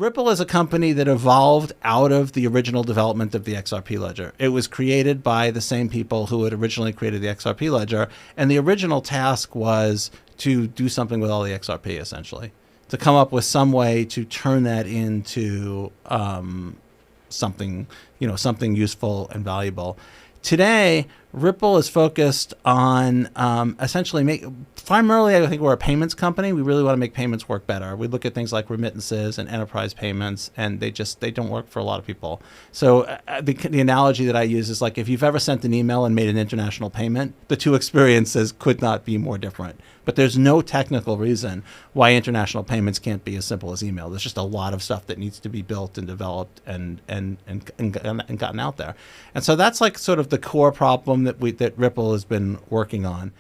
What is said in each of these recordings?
Ripple is a company that evolved out of the original development of the XRP Ledger. It was created by the same people who had originally created the XRP Ledger, and the original task was to do something with all the XRP, essentially, to come up with some way to turn that into something useful and valuable. Today, Ripple is focused on essentially primarily, I think we're a payments company. We really want to make payments work better. We look at things like remittances and enterprise payments, and they don't work for a lot of people. So the analogy that I use is like if you've ever sent an email and made an international payment, the two experiences could not be more different. But there's no technical reason why international payments can't be as simple as email. There's just a lot of stuff that needs to be built and developed and gotten out there. And so that's like sort of the core problem that Ripple has been working on.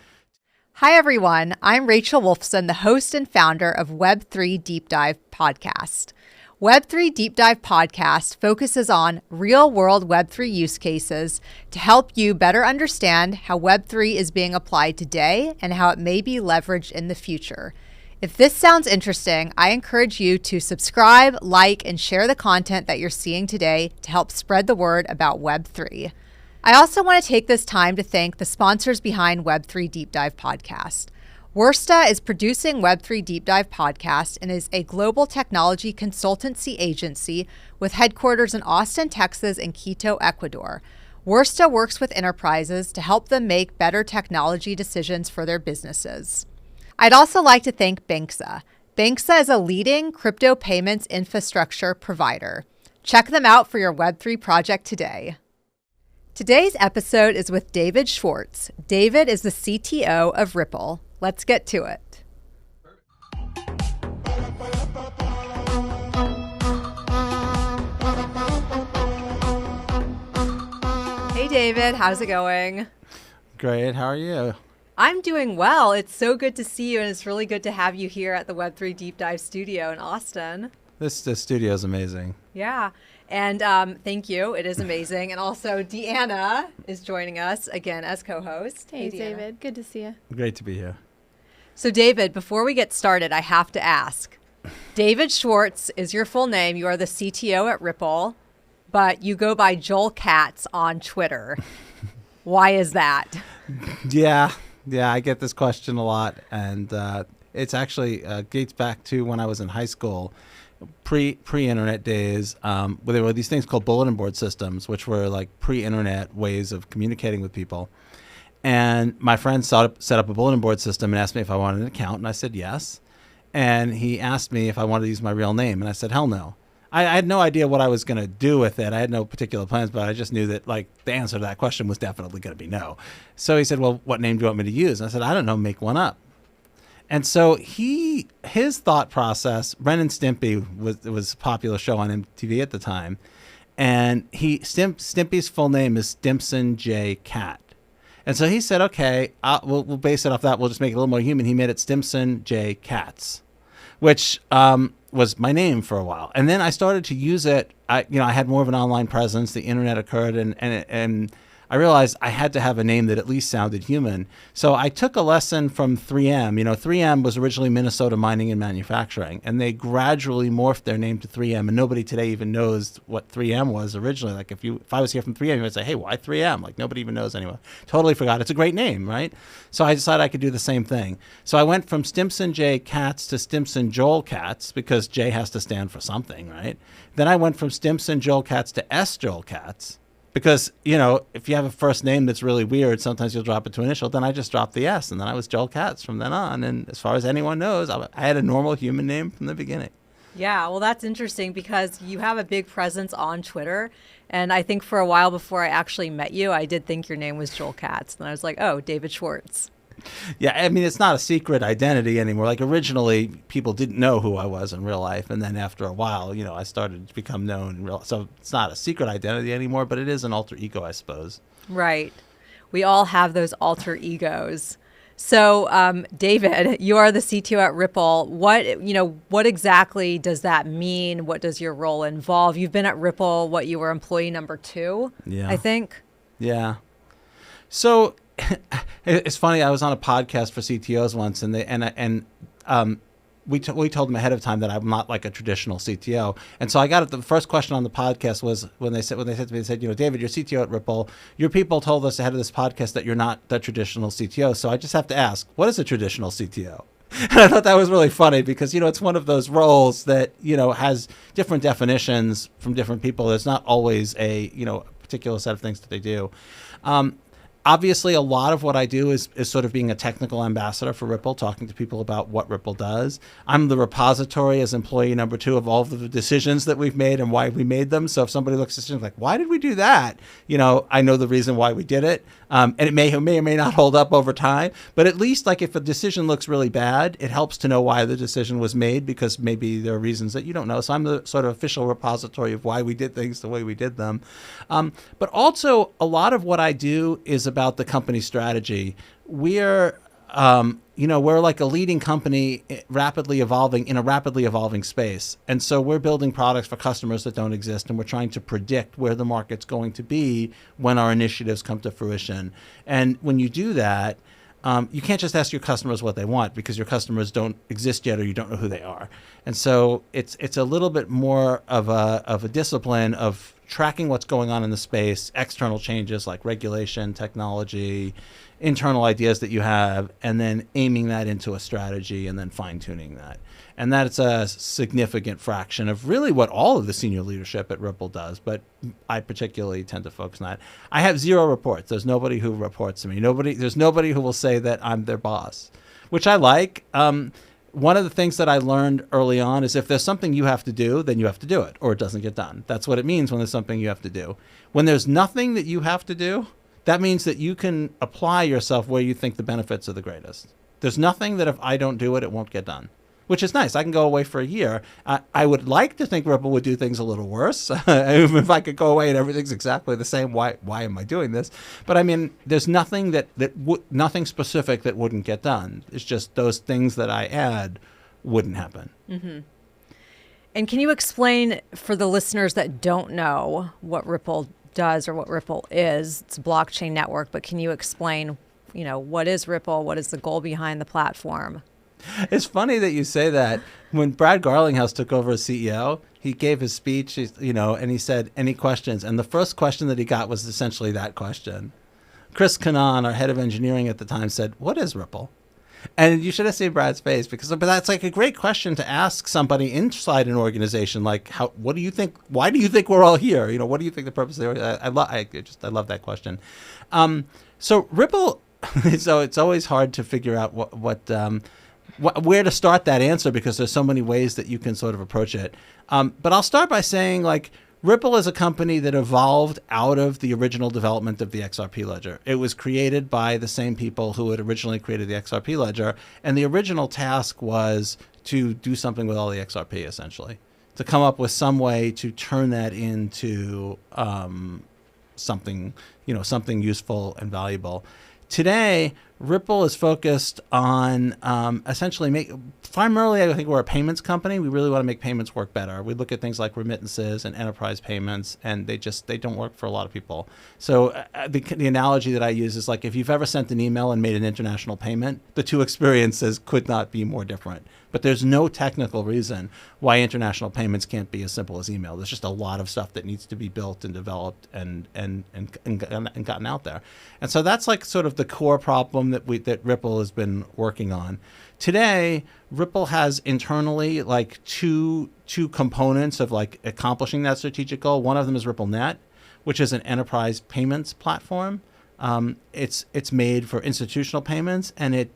Hi, everyone. I'm Rachel Wolfson, the host and founder of Web3 Deep Dive Podcast. Web3 Deep Dive Podcast focuses on real-world Web3 use cases to help you better understand how Web3 is being applied today and how it may be leveraged in the future. If this sounds interesting, I encourage you to subscribe, like, and share the content that you're seeing today to help spread the word about Web3. I also want to take this time to thank the sponsors behind Web3 Deep Dive Podcast. Wursta is producing Web3 Deep Dive Podcast and is a global technology consultancy agency with headquarters in Austin, Texas, and Quito, Ecuador. Wursta works with enterprises to help them make better technology decisions for their businesses. I'd also like to thank Banksa. Banksa is a leading crypto payments infrastructure provider. Check them out for your Web3 project today. Today's episode is with David Schwartz. David is the CTO of Ripple. Let's get to it. Hey, David. How's it going? Great. How are you? I'm doing well. It's so good to see you, and it's really good to have you here at the Web3 Deep Dive studio in Austin. This studio is amazing. Yeah. And thank you. It is amazing. And also, Deanna is joining us again as co-host. Hey, David. Good to see you. Great to be here. So, David, before we get started, I have to ask. David Schwartz is your full name. You are the CTO at Ripple, but you go by JoelKatz on Twitter. Why is that? Yeah, I get this question a lot. And it's actually dates back to when I was in high school. Pre-internet days, where there were these things called bulletin board systems, which were like pre-internet ways of communicating with people. And my friend set up a bulletin board system and asked me if I wanted an account, and I said yes. And he asked me if I wanted to use my real name, and I said hell no. I had no idea what I was going to do with it. I had no particular plans, but I just knew that like the answer to that question was definitely going to be no. So he said, well, what name do you want me to use? And I said, I don't know, make one up. And so his thought process, Ren and Stimpy was a popular show on MTV at the time, and Stimpy's full name is Stimpson J. Cat. And so he said, okay, we'll base it off that. We'll just make it a little more human. He made it Stimpson J. Katz, which was my name for a while. And then I started to use it. I had more of an online presence. The internet occurred, and I realized I had to have a name that at least sounded human. So I took a lesson from 3M. 3M was originally Minnesota Mining and Manufacturing, and they gradually morphed their name to 3M. And nobody today even knows what 3M was originally. Like if I was here from 3M, you would say, hey, why 3M? Like nobody even knows anymore. Totally forgot. It's a great name, right? So I decided I could do the same thing. So I went from Stimpson J. Katz to Stimpson JoelKatz, because J has to stand for something, right? Then I went from Stimpson JoelKatz to S. JoelKatz. Because, if you have a first name that's really weird, sometimes you'll drop it to initial. Then I just dropped the S, and then I was JoelKatz from then on. And as far as anyone knows, I had a normal human name from the beginning. Yeah, well, that's interesting because you have a big presence on Twitter. And I think for a while before I actually met you, I did think your name was JoelKatz. And I was like, oh, David Schwartz. Yeah, I mean, it's not a secret identity anymore. Like originally, people didn't know who I was in real life. And then after a while, I started to become known in real. So it's not a secret identity anymore, but it is an alter ego, I suppose. Right. We all have those alter egos. So, David, you are the CTO at Ripple. What exactly does that mean? What does your role involve? You've been at Ripple, you were employee number 2, I think? Yeah. So it's funny. I was on a podcast for CTOs once, and we told them ahead of time that I'm not like a traditional CTO. And so I got it. The first question on the podcast was when they said to me, they said, David, you're CTO at Ripple. Your people told us ahead of this podcast that you're not the traditional CTO. So I just have to ask, what is a traditional CTO? And I thought that was really funny because, it's one of those roles that, has different definitions from different people. There's not always a, particular set of things that they do. Obviously, a lot of what I do is sort of being a technical ambassador for Ripple, talking to people about what Ripple does. I'm the repository as employee number 2 of all of the decisions that we've made and why we made them. So if somebody looks at decisions like, why did we do that? I know the reason why we did it. And it may or may not hold up over time. But at least like if a decision looks really bad, it helps to know why the decision was made because maybe there are reasons that you don't know. So I'm the sort of official repository of why we did things the way we did them. But also a lot of what I do is about the company strategy. We're like a leading company in a rapidly evolving space. And so we're building products for customers that don't exist. And we're trying to predict where the market's going to be when our initiatives come to fruition. And when you do that, you can't just ask your customers what they want because your customers don't exist yet or you don't know who they are. And so it's a little bit more of a discipline of tracking what's going on in the space, external changes like regulation, technology, internal ideas that you have, and then aiming that into a strategy and then fine-tuning that. And that's a significant fraction of really what all of the senior leadership at Ripple does, but I particularly tend to focus on that. I have 0 reports. There's nobody who reports to me. There's nobody who will say that I'm their boss, which I like. One of the things that I learned early on is if there's something you have to do, then you have to do it, or it doesn't get done. That's what it means when there's something you have to do. When there's nothing that you have to do, that means that you can apply yourself where you think the benefits are the greatest. There's nothing that if I don't do it, it won't get done, which is nice. I can go away for a year. I would like to think Ripple would do things a little worse. If I could go away and everything's exactly the same, why am I doing this? But I mean, there's nothing nothing specific that wouldn't get done. It's just those things that I add wouldn't happen. Mm-hmm. And can you explain for the listeners that don't know what Ripple does or what Ripple is? It's a blockchain network, but can you explain, what is Ripple? What is the goal behind the platform? It's funny that you say that. When Brad Garlinghouse took over as CEO, he gave his speech, and he said, any questions? And the first question that he got was essentially that question. Chris Kanaan, our head of engineering at the time, said, what is Ripple? And you should have seen Brad's face but that's like a great question to ask somebody inside an organization. Like, what do you think? Why do you think we're all here? What do you think the purpose of the I love that question. So Ripple, so it's always hard to figure out where to start that answer because there's so many ways that you can sort of approach it. But I'll start by saying Ripple is a company that evolved out of the original development of the XRP Ledger. It was created by the same people who had originally created the XRP Ledger. And the original task was to do something with all the XRP, essentially, to come up with some way to turn that into something useful and valuable. Today, Ripple is focused on essentially primarily, I think we're a payments company. We really want to make payments work better. We look at things like remittances and enterprise payments, and they don't work for a lot of people. So the analogy that I use is like if you've ever sent an email and made an international payment, the two experiences could not be more different. But there's no technical reason why international payments can't be as simple as email. There's just a lot of stuff that needs to be built and developed and gotten out there. And so that's like sort of the core problem that Ripple has been working on. Today, Ripple has internally like two components of like accomplishing that strategic goal. One of them is RippleNet, which is an enterprise payments platform. It's made for institutional payments, and it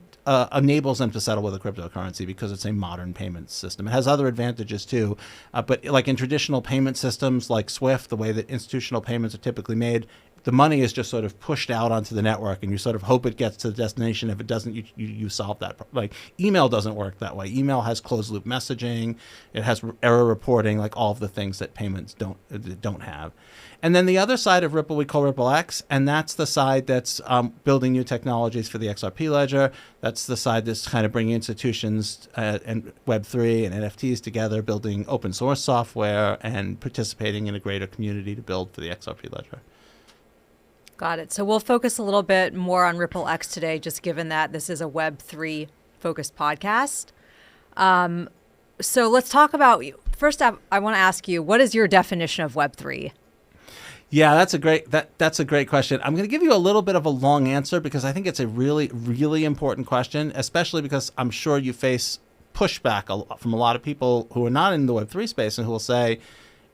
enables them to settle with a cryptocurrency because it's a modern payment system. It has other advantages too, but like in traditional payment systems like SWIFT, the way that institutional payments are typically made, the money is just sort of pushed out onto the network, and you sort of hope it gets to the destination. If it doesn't, you solve that. Like email doesn't work that way. Email has closed loop messaging, it has error reporting, like all of the things that payments don't have. And then the other side of Ripple we call RippleX, and that's the side that's building new technologies for the XRP Ledger. That's the side that's kind of bringing institutions and Web3 and NFTs together, building open source software and participating in a greater community to build for the XRP Ledger. Got it. So we'll focus a little bit more on RippleX today, just given that this is a Web3 focused podcast. So let's talk about, first up, I want to ask you, what is your definition of Web3? Yeah, that's a great question. I'm going to give you a little bit of a long answer because I think it's a really, really important question, especially because I'm sure you face pushback from a lot of people who are not in the Web3 space and who will say,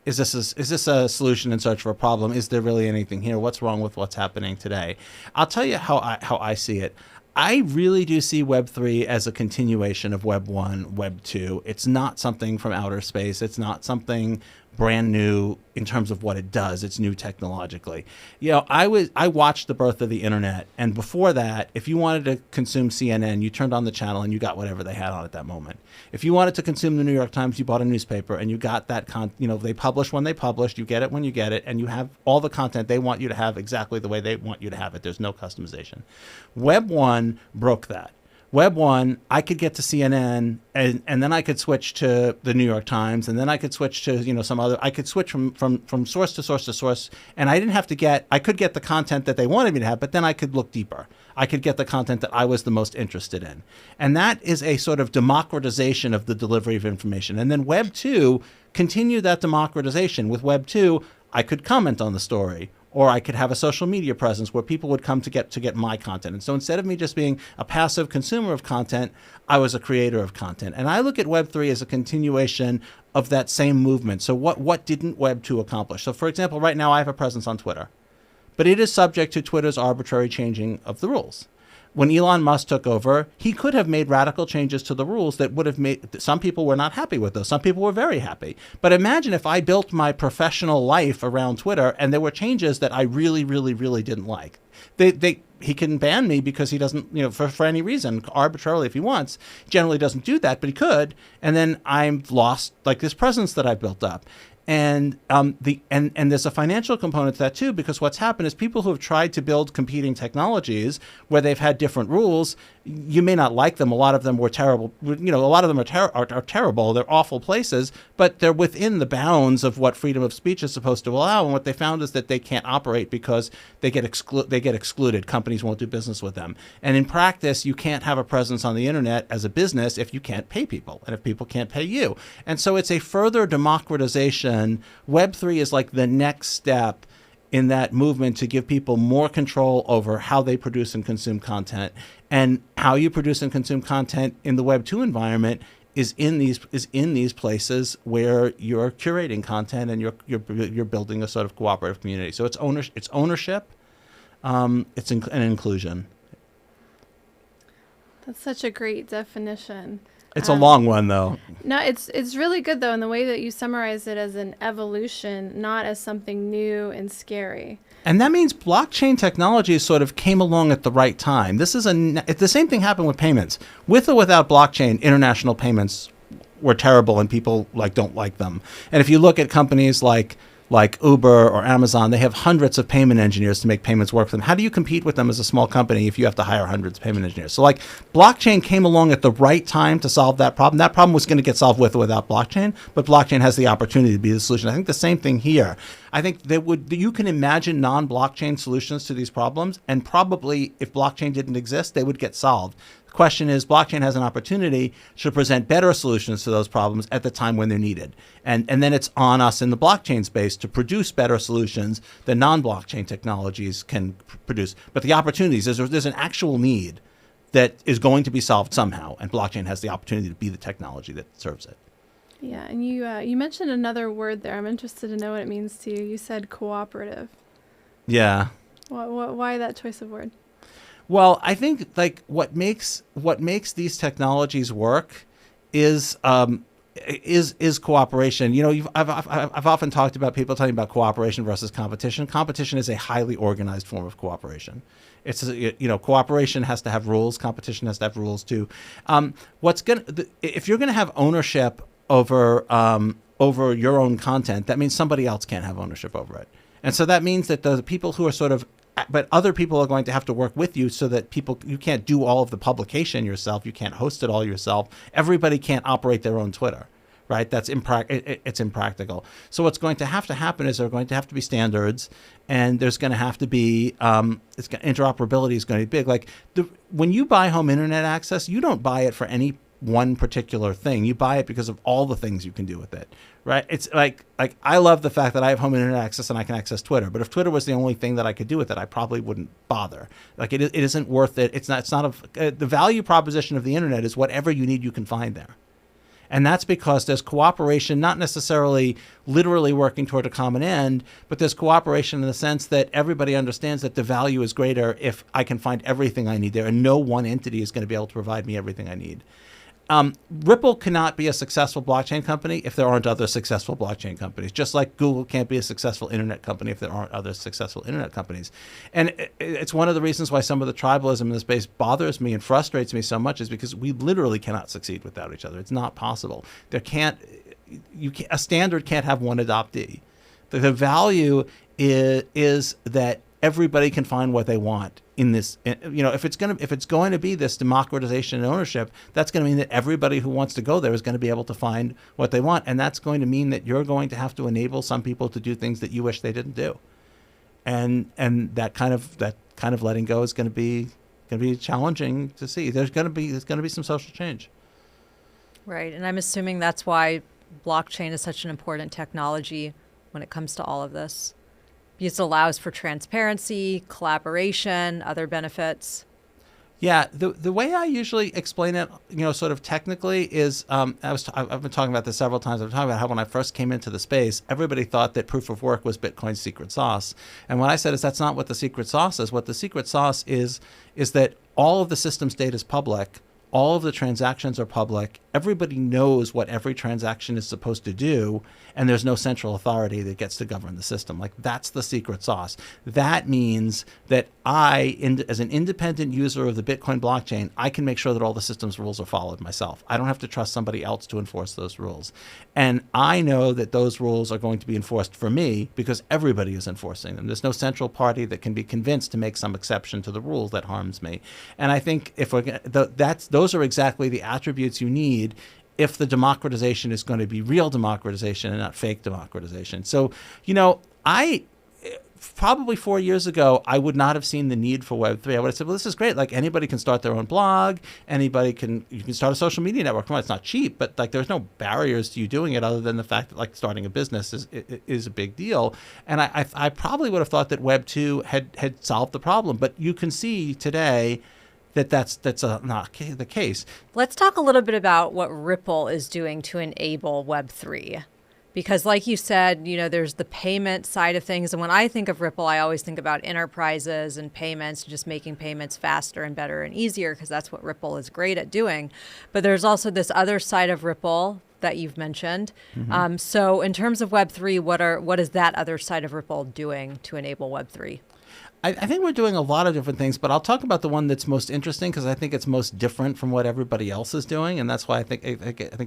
is this a solution in search for a problem? Is there really anything here? What's wrong with what's happening today? I'll tell you how I see it. I really do see Web3 as a continuation of Web 1, Web 2. It's not something from outer space. It's not something brand new in terms of what it does. It's new technologically. You know, I watched the birth of the internet, and before that, if you wanted to consume CNN, you turned on the channel and you got whatever they had on at that moment. If you wanted to consume the New York Times, you bought a newspaper and you got that they publish when they published, you get it when you get it, and you have all the content they want you to have exactly the way they want you to have it. There's no customization. Web 1 broke that. Web 1, I could get to CNN and then I could switch to the New York Times, and then I could switch to, some other, I could switch from source to source to source, and I could get the content that they wanted me to have, but then I could look deeper. I could get the content that I was the most interested in. And that is a sort of democratization of the delivery of information. And then Web 2 continued that democratization. With Web 2, I could comment on the story, or I could have a social media presence where people would come to get my content. And so instead of me just being a passive consumer of content, I was a creator of content. And I look at Web3 as a continuation of that same movement. So what didn't Web 2 accomplish? So for example, right now I have a presence on Twitter, but it is subject to Twitter's arbitrary changing of the rules. When Elon Musk took over, he could have made radical changes to the rules that would have made, some people were not happy with those. Some people were very happy. But imagine if I built my professional life around Twitter and there were changes that I really, really, really didn't like. He can ban me because he doesn't, for any reason, arbitrarily if he wants. Generally doesn't do that, but he could. And then I'm lost like this presence that I've built up. And there's a financial component to that too, because what's happened is people who have tried to build competing technologies where they've had different rules, you may not like them. A lot of them were terrible. A lot of them are terrible. They're awful places, but they're within the bounds of what freedom of speech is supposed to allow. And what they found is that they can't operate because they get excluded. Companies won't do business with them. And in practice, you can't have a presence on the internet as a business if you can't pay people and if people can't pay you. And so it's a further democratization. Web3 is like the next step in that movement to give people more control over how they produce and consume content. And how you produce and consume content in the Web 2 environment is in these places where you're curating content and you're building a sort of cooperative community. So it's ownership, it's an inclusion. That's such a great definition. It's a long one, though. No, it's really good, though, in the way that you summarize it as an evolution, not as something new and scary. And that means blockchain technology sort of came along at the right time. The same thing happened with payments. With or without blockchain, international payments were terrible and people don't like them. And if you look at companies like Uber or Amazon, they have hundreds of payment engineers to make payments work for them. How do you compete with them as a small company if you have to hire hundreds of payment engineers? So blockchain came along at the right time to solve that problem. That problem was going to get solved with or without blockchain, but blockchain has the opportunity to be the solution. I think the same thing here. I think you can imagine non-blockchain solutions to these problems, and probably if blockchain didn't exist, they would get solved. The question is, blockchain has an opportunity to present better solutions to those problems at the time when they're needed. And then it's on us in the blockchain space to produce better solutions than non-blockchain technologies can produce. But the opportunities, there's an actual need that is going to be solved somehow, and blockchain has the opportunity to be the technology that serves it. Yeah, and you mentioned another word there. I'm interested to know what it means to you. You said cooperative. Yeah. Why that choice of word? Well, I think what makes these technologies work is cooperation. I've often talked about people talking about cooperation versus competition. Competition is a highly organized form of cooperation. Cooperation has to have rules. Competition has to have rules too. If you're going to have ownership over your own content, that means somebody else can't have ownership over it. And so that means that the people who are but other people are going to have to work with you so that you can't do all of the publication yourself. You can't host it all yourself. Everybody can't operate their own Twitter, right? It's impractical. So what's going to happen is there are going to have to be standards, and there's going to have to be, interoperability is going to be big. When you buy home internet access, you don't buy it for any one particular thing. You buy it because of all the things you can do with it, right? It's like I love the fact that I have home internet access and I can access Twitter. But if Twitter was the only thing that I could do with it, I probably wouldn't bother. Like it isn't worth it. It's not the value proposition of the internet is whatever you need, you can find there. And that's because there's cooperation, not necessarily literally working toward a common end, but there's cooperation in the sense that everybody understands that the value is greater if I can find everything I need there, and no one entity is going to be able to provide me everything I need. Ripple cannot be a successful blockchain company if there aren't other successful blockchain companies, just like Google can't be a successful internet company if there aren't other successful internet companies. And it's one of the reasons why some of the tribalism in the space bothers me and frustrates me so much, is because we literally cannot succeed without each other. It's not possible. A standard can't have one adoptee. The value is that everybody can find what they want in this. If it's going to be this democratization and ownership, that's going to mean that everybody who wants to go there is going to be able to find what they want, and that's going to mean that you're going to have to enable some people to do things that you wish they didn't do, and that kind of letting go is going to be challenging to see. There's going to be some social change. Right, and I'm assuming that's why blockchain is such an important technology when it comes to all of this. It allows for transparency, collaboration, other benefits. Yeah, the way I usually explain it, sort of technically, is I've been talking about this several times. I'm talking about how when I first came into the space, everybody thought that proof of work was Bitcoin's secret sauce. And what I said is that's not what the secret sauce is. What the secret sauce is that all of the system's data is public. All of the transactions are public. Everybody knows what every transaction is supposed to do, and there's no central authority that gets to govern the system. Like, that's the secret sauce. That means that as an independent user of the Bitcoin blockchain, I can make sure that all the system's rules are followed myself. I don't have to trust somebody else to enforce those rules. And I know that those rules are going to be enforced for me because everybody is enforcing them. There's no central party that can be convinced to make some exception to the rules that harms me. And I think those are exactly the attributes you need if the democratization is going to be real democratization and not fake democratization. So, I probably 4 years ago, I would not have seen the need for Web3. I would have said, well, this is great. Like, anybody can start their own blog. You can start a social media network. Come on, it's not cheap, but like, there's no barriers to you doing it other than the fact that like starting a business is a big deal. And I probably would have thought that Web2 had solved the problem, but you can see today that's not the case. Let's talk a little bit about what Ripple is doing to enable Web3. Because like you said, there's the payment side of things. And when I think of Ripple, I always think about enterprises and payments, just making payments faster and better and easier, because that's what Ripple is great at doing. But there's also this other side of Ripple that you've mentioned. Mm-hmm. So in terms of Web3, what is that other side of Ripple doing to enable Web3? I think we're doing a lot of different things, but I'll talk about the one that's most interesting because I think it's most different from what everybody else is doing, and that's why I think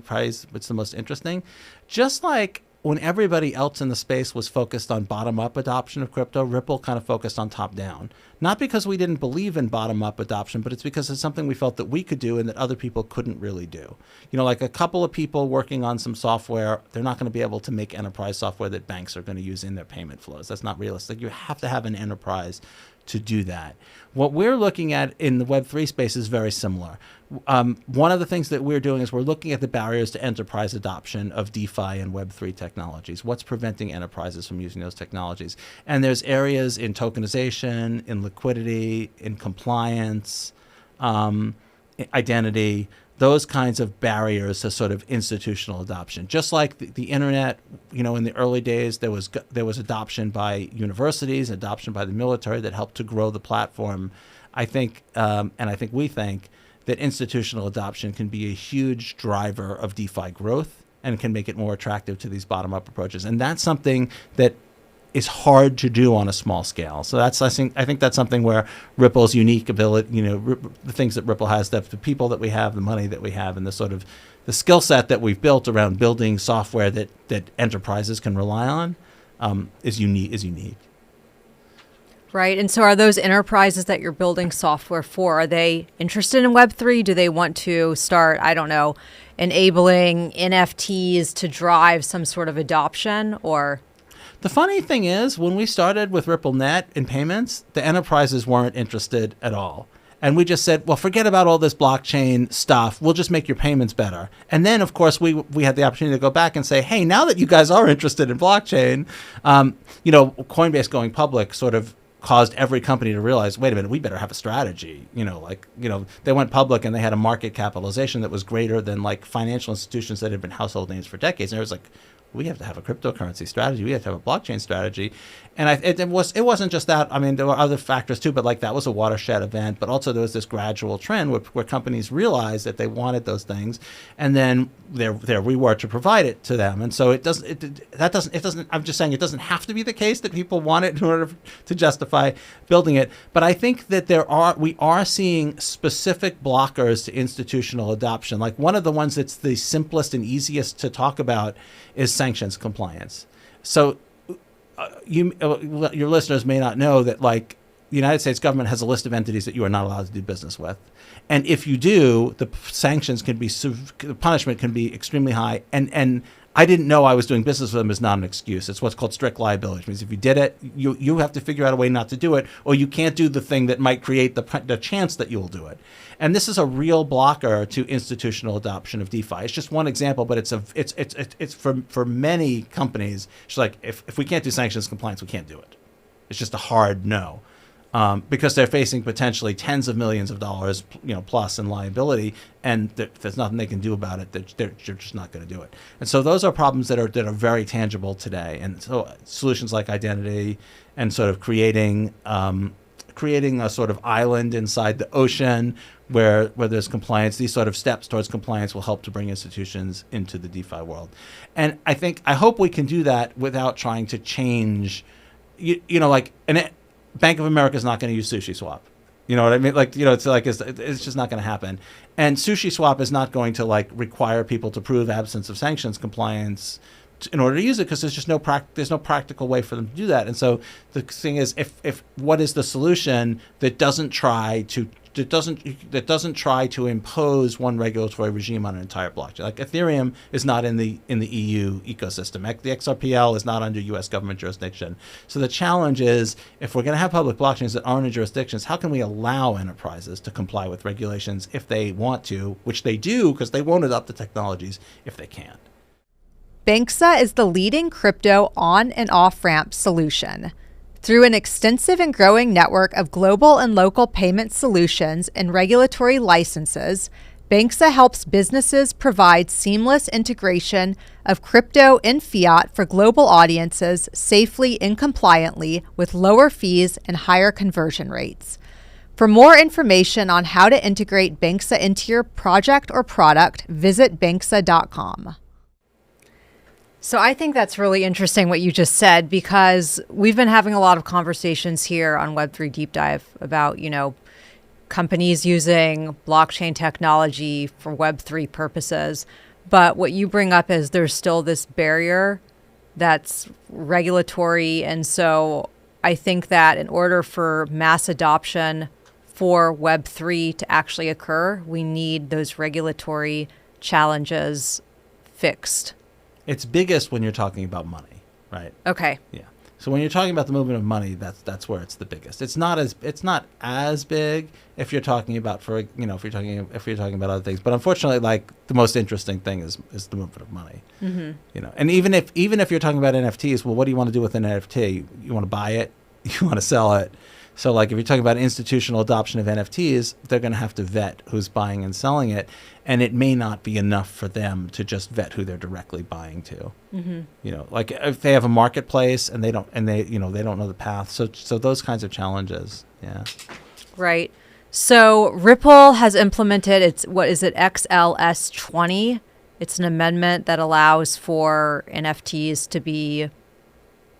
probably it's the most interesting. Just like when everybody else in the space was focused on bottom-up adoption of crypto, Ripple kind of focused on top-down. Not because we didn't believe in bottom-up adoption, but it's because it's something we felt that we could do and that other people couldn't really do. Like a couple of people working on some software, they're not going to be able to make enterprise software that banks are going to use in their payment flows. That's not realistic. You have to have an enterprise to do that. What we're looking at in the Web3 space is very similar. One of the things that we're doing is we're looking at the barriers to enterprise adoption of DeFi and Web3 technologies. What's preventing enterprises from using those technologies? And there's areas in tokenization, in liquidity, in compliance, identity, those kinds of barriers to sort of institutional adoption. Just like the internet, in the early days, there was adoption by universities, adoption by the military that helped to grow the platform. I think we think that institutional adoption can be a huge driver of DeFi growth and can make it more attractive to these bottom-up approaches. And that's something that is hard to do on a small scale. So I think that's something where Ripple's unique ability, the things that Ripple has, the people that we have, the money that we have, and the sort of the skill set that we've built around building software that enterprises can rely on is unique. Right. And so are those enterprises that you're building software for, are they interested in Web3? Do they want to start, enabling NFTs to drive some sort of adoption, or? The funny thing is, when we started with RippleNet in payments, the enterprises weren't interested at all. And we just said, well, forget about all this blockchain stuff. We'll just make your payments better. And then, of course, we had the opportunity to go back and say, hey, now that you guys are interested in blockchain, Coinbase going public sort of caused every company to realize, wait a minute, we better have a strategy. They went public and they had a market capitalization that was greater than like financial institutions that had been household names for decades. And it was like, we have to have a cryptocurrency strategy. We have to have a blockchain strategy. And it wasn't just that. I mean, there were other factors too, but like that was a watershed event. But also there was this gradual trend where companies realized that they wanted those things, and then there we were to provide it to them. And so it doesn't. I'm just saying it doesn't have to be the case that people want it in order to justify building it. But I think that we are seeing specific blockers to institutional adoption. Like one of the ones that's the simplest and easiest to talk about is sanctions compliance. So your listeners may not know that like the United States government has a list of entities that you are not allowed to do business with. And if you do, the sanctions can be, the punishment can be extremely high. And I didn't know I was doing business with them is not an excuse. It's what's called strict liability. It means if you did it, you have to figure out a way not to do it, or you can't do the thing that might create the chance that you will do it. And this is a real blocker to institutional adoption of DeFi. It's just one example, but it's for many companies. It's like if we can't do sanctions compliance, we can't do it. It's just a hard no. Because they're facing potentially tens of millions of dollars, plus in liability, and there's nothing they can do about it. They're just not going to do it. And so those are problems that are very tangible today. And so solutions like identity and sort of creating a sort of island inside the ocean where there's compliance, these sort of steps towards compliance will help to bring institutions into the DeFi world. And I hope we can do that without trying to change, Bank of America is not going to use SushiSwap. You know what I mean? It's just not going to happen. And SushiSwap is not going to require people to prove absence of sanctions compliance in order to use it, because there's just no practical way for them to do that. And so the thing is, if what is the solution that doesn't try to impose one regulatory regime on an entire blockchain? Like Ethereum is not in the EU ecosystem. The XRPL is not under U.S. government jurisdiction. So the challenge is, if we're going to have public blockchains that aren't in jurisdictions, how can we allow enterprises to comply with regulations if they want to, which they do because they won't adopt the technologies if they can't. Banxa is the leading crypto on and off-ramp solution. Through an extensive and growing network of global and local payment solutions and regulatory licenses, Banxa helps businesses provide seamless integration of crypto and fiat for global audiences safely and compliantly with lower fees and higher conversion rates. For more information on how to integrate Banxa into your project or product, visit banxa.com. So I think that's really interesting what you just said, because we've been having a lot of conversations here on Web3 Deep Dive about, companies using blockchain technology for Web3 purposes. But what you bring up is there's still this barrier that's regulatory. And so I think that in order for mass adoption for Web3 to actually occur, we need those regulatory challenges fixed. It's biggest when you're talking about money, right? Okay. Yeah. So when you're talking about the movement of money, that's where it's the biggest. It's not as big if you're talking about if you're talking about other things. But unfortunately, the most interesting thing is the movement of money. Mm-hmm. And even if you're talking about NFTs, well, what do you want to do with an NFT? You want to buy it? You want to sell it? So if you're talking about institutional adoption of NFTs, they're going to have to vet who's buying and selling it. And it may not be enough for them to just vet who they're directly buying to. Mm-hmm. If they have a marketplace and they don't know the path. So those kinds of challenges. Yeah. Right. So Ripple has implemented XLS 20. It's an amendment that allows for NFTs to be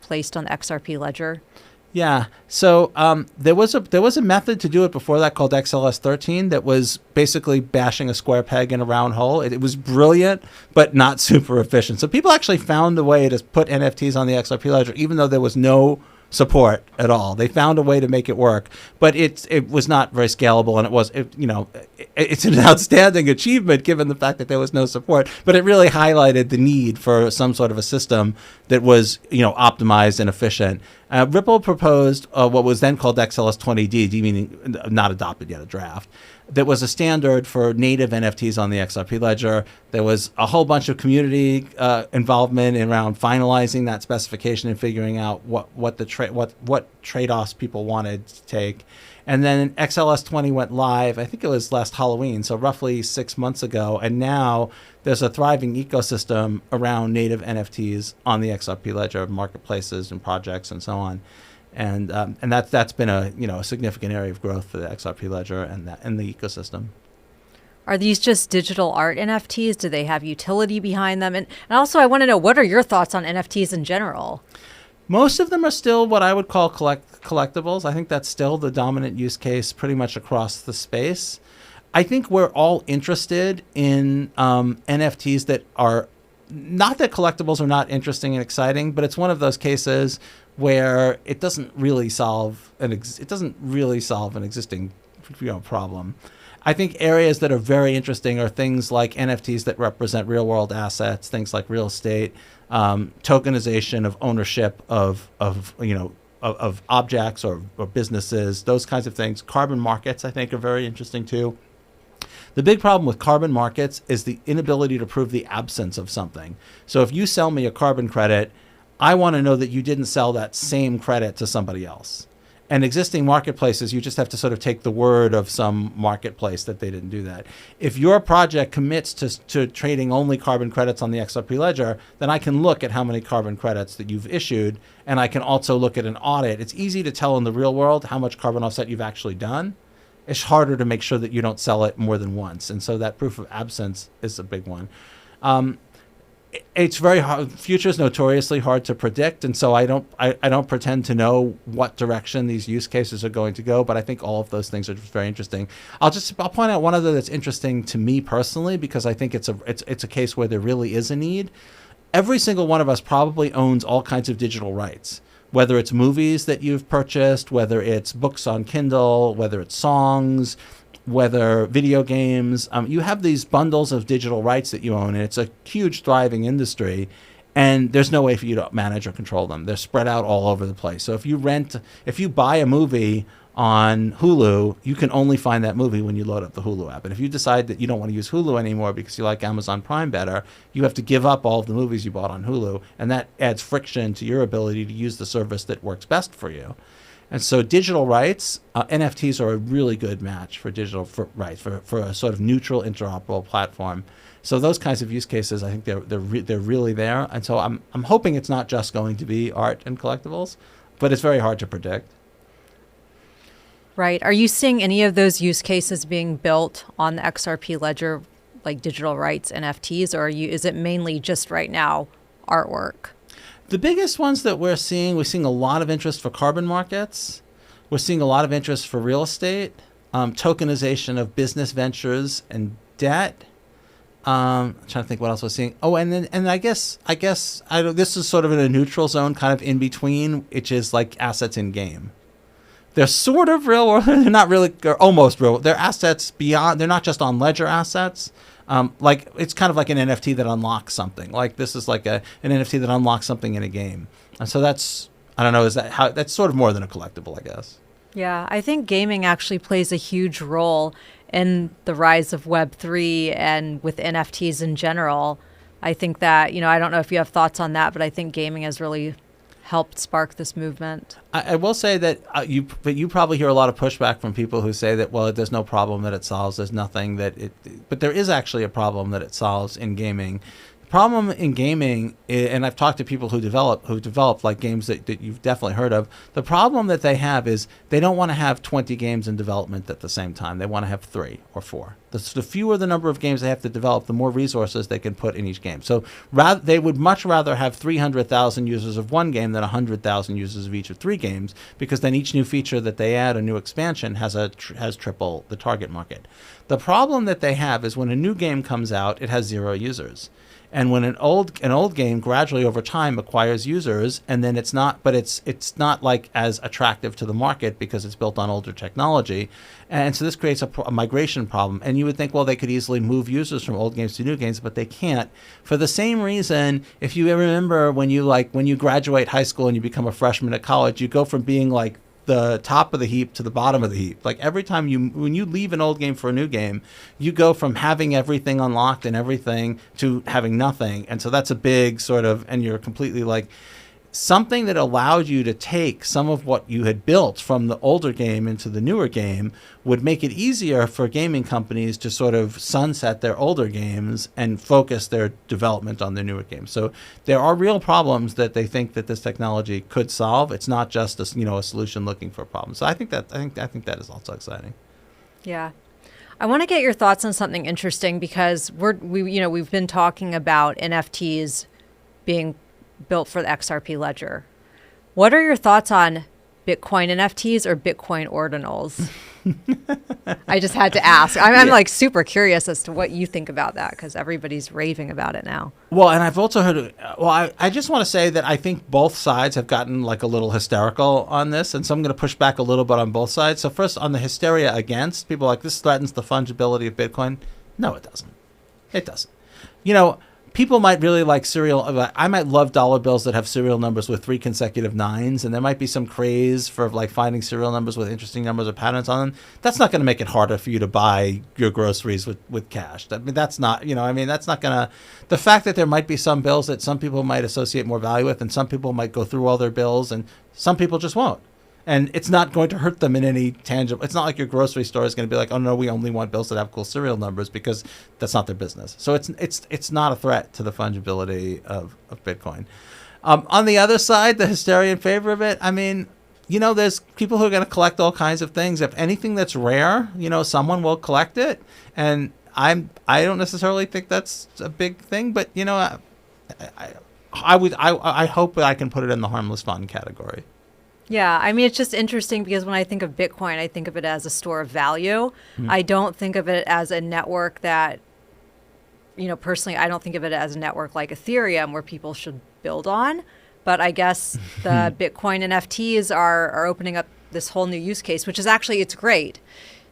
placed on the XRP Ledger. Yeah. So there was a method to do it before that called XLS 13 that was basically bashing a square peg in a round hole. It was brilliant, but not super efficient. So people actually found a way to put NFTs on the XRP Ledger, even though there was no support at all. They found a way to make it work, but it was not very scalable, and it's an outstanding achievement given the fact that there was no support. But it really highlighted the need for some sort of a system that was optimized and efficient. Ripple proposed what was then called XLS20D, meaning not adopted yet, a draft, that was a standard for native NFTs on the XRP Ledger. There was a whole bunch of community involvement around finalizing that specification and figuring out what trade-offs people wanted to take. And then XLS20 went live, I think it was last Halloween, so roughly 6 months ago. And now there's a thriving ecosystem around native NFTs on the XRP Ledger, marketplaces and projects and so on. And that's been a significant area of growth for the XRP Ledger and the ecosystem. Are these just digital art NFTs? Do they have utility behind them? And also, I want to know, what are your thoughts on NFTs in general? Most of them are still what I would call collectibles. I think that's still the dominant use case pretty much across the space. I think we're all interested in NFTs that are not that collectibles are not interesting and exciting, but it's one of those cases where it doesn't really solve an existing problem. I think areas that are very interesting are things like NFTs that represent real world assets, things like real estate, tokenization of ownership of objects or businesses, those kinds of things. Carbon markets, I think, are very interesting too. The big problem with carbon markets is the inability to prove the absence of something. So if you sell me a carbon credit, I want to know that you didn't sell that same credit to somebody else. And existing marketplaces, you just have to sort of take the word of some marketplace that they didn't do that. If your project commits to trading only carbon credits on the XRP Ledger, then I can look at how many carbon credits that you've issued, and I can also look at an audit. It's easy to tell in the real world how much carbon offset you've actually done. It's harder to make sure that you don't sell it more than once. And so that proof of absence is a big one. It's very hard. Future is notoriously hard to predict, and so I don't pretend to know what direction these use cases are going to go. But I think all of those things are just very interesting. I'll point out one other that's interesting to me personally, because I think it's a case where there really is a need. Every single one of us probably owns all kinds of digital rights, whether it's movies that you've purchased, whether it's books on Kindle, whether it's songs, whether video games. You have these bundles of digital rights that you own, and it's a huge thriving industry, and there's no way for you to manage or control them. They're spread out all over the place. So if you buy a movie on Hulu, you can only find that movie when you load up the Hulu app. And if you decide that you don't want to use Hulu anymore because you like Amazon Prime better, you have to give up all of the movies you bought on Hulu, and that adds friction to your ability to use the service that works best for you. And so digital rights, NFTs are a really good match for digital rights, for a sort of neutral, interoperable platform. So those kinds of use cases, I think they're really there. And so I'm hoping it's not just going to be art and collectibles, but it's very hard to predict. Right. Are you seeing any of those use cases being built on the XRP Ledger, like digital rights, NFTs, or is it mainly just right now artwork? The biggest ones that we're seeing a lot of interest for carbon markets. We're seeing a lot of interest for real estate, tokenization of business ventures and debt. I'm trying to think what else we're seeing. Oh, and I guess this is sort of in a neutral zone, kind of in between, which is like assets in game. They're sort of real world. They're not really, they're almost real. They're assets beyond. They're not just on ledger assets. Like it's kind of like an NFT that unlocks something. Like this is like an NFT that unlocks something in a game. And so that's, I don't know, that's sort of more than a collectible, I guess. Yeah, I think gaming actually plays a huge role in the rise of Web3 and with NFTs in general. I think that, I don't know if you have thoughts on that, but I think gaming has really helped spark this movement. I will say that you probably hear a lot of pushback from people who say that, well, there's no problem that it solves. There's nothing but there is actually a problem that it solves in gaming. The problem in gaming, and I've talked to people who develop like games that you've definitely heard of. The problem that they have is they don't want to have 20 games in development at the same time. They want to have 3 or 4. The fewer the number of games they have to develop, the more resources they can put in each game. So they would much rather have 300,000 users of one game than 100,000 users of each of 3 games, because then each new feature that they add, a new expansion, has triple the target market. The problem that they have is when a new game comes out, it has 0 users. And when an old game gradually over time acquires users, and then it's not like as attractive to the market because it's built on older technology. And so this creates a migration problem. And you would think, well, they could easily move users from old games to new games, but they can't. For the same reason, if you remember when you graduate high school and you become a freshman at college, you go from being like the top of the heap to the bottom of the heap. Like every time when you leave an old game for a new game, you go from having everything unlocked and everything to having nothing. And so that's a big sort of, and you're completely like, something that allowed you to take some of what you had built from the older game into the newer game would make it easier for gaming companies to sort of sunset their older games and focus their development on their newer games. So there are real problems that they think that this technology could solve. It's not just a solution looking for a problem. So I think that is also exciting. Yeah. I want to get your thoughts on something interesting because we've been talking about NFTs being built for the XRP Ledger. What are your thoughts on Bitcoin NFTs or Bitcoin ordinals? I just had to ask. I'm like super curious as to what you think about that because everybody's raving about it now. Well, and I've also heard, I just want to say that I think both sides have gotten like a little hysterical on this. And so I'm going to push back a little bit on both sides. So first on the hysteria against, people are like, this threatens the fungibility of Bitcoin. No, it doesn't. It doesn't. People might really like I might love dollar bills that have serial numbers with 3 consecutive 9s, and there might be some craze for like finding serial numbers with interesting numbers or patterns on them. That's not going to make it harder for you to buy your groceries with cash. That's not, that's not going to, the fact that there might be some bills that some people might associate more value with, and some people might go through all their bills, and some people just won't. And it's not going to hurt them in any tangible. It's not like your grocery store is going to be like, oh no, we only want bills that have cool serial numbers, because that's not their business. So it's not a threat to the fungibility of Bitcoin. On the other side, the hysteria in favor of it. There's people who are going to collect all kinds of things. If anything that's rare, someone will collect it. And I don't necessarily think that's a big thing, but I hope that I can put it in the harmless fun category. Yeah, it's just interesting because when I think of Bitcoin, I think of it as a store of value. Mm-hmm. I don't think of it as a network that, personally, I don't think of it as a network like Ethereum where people should build on. But I guess the Bitcoin NFTs are opening up this whole new use case, which is actually, it's great,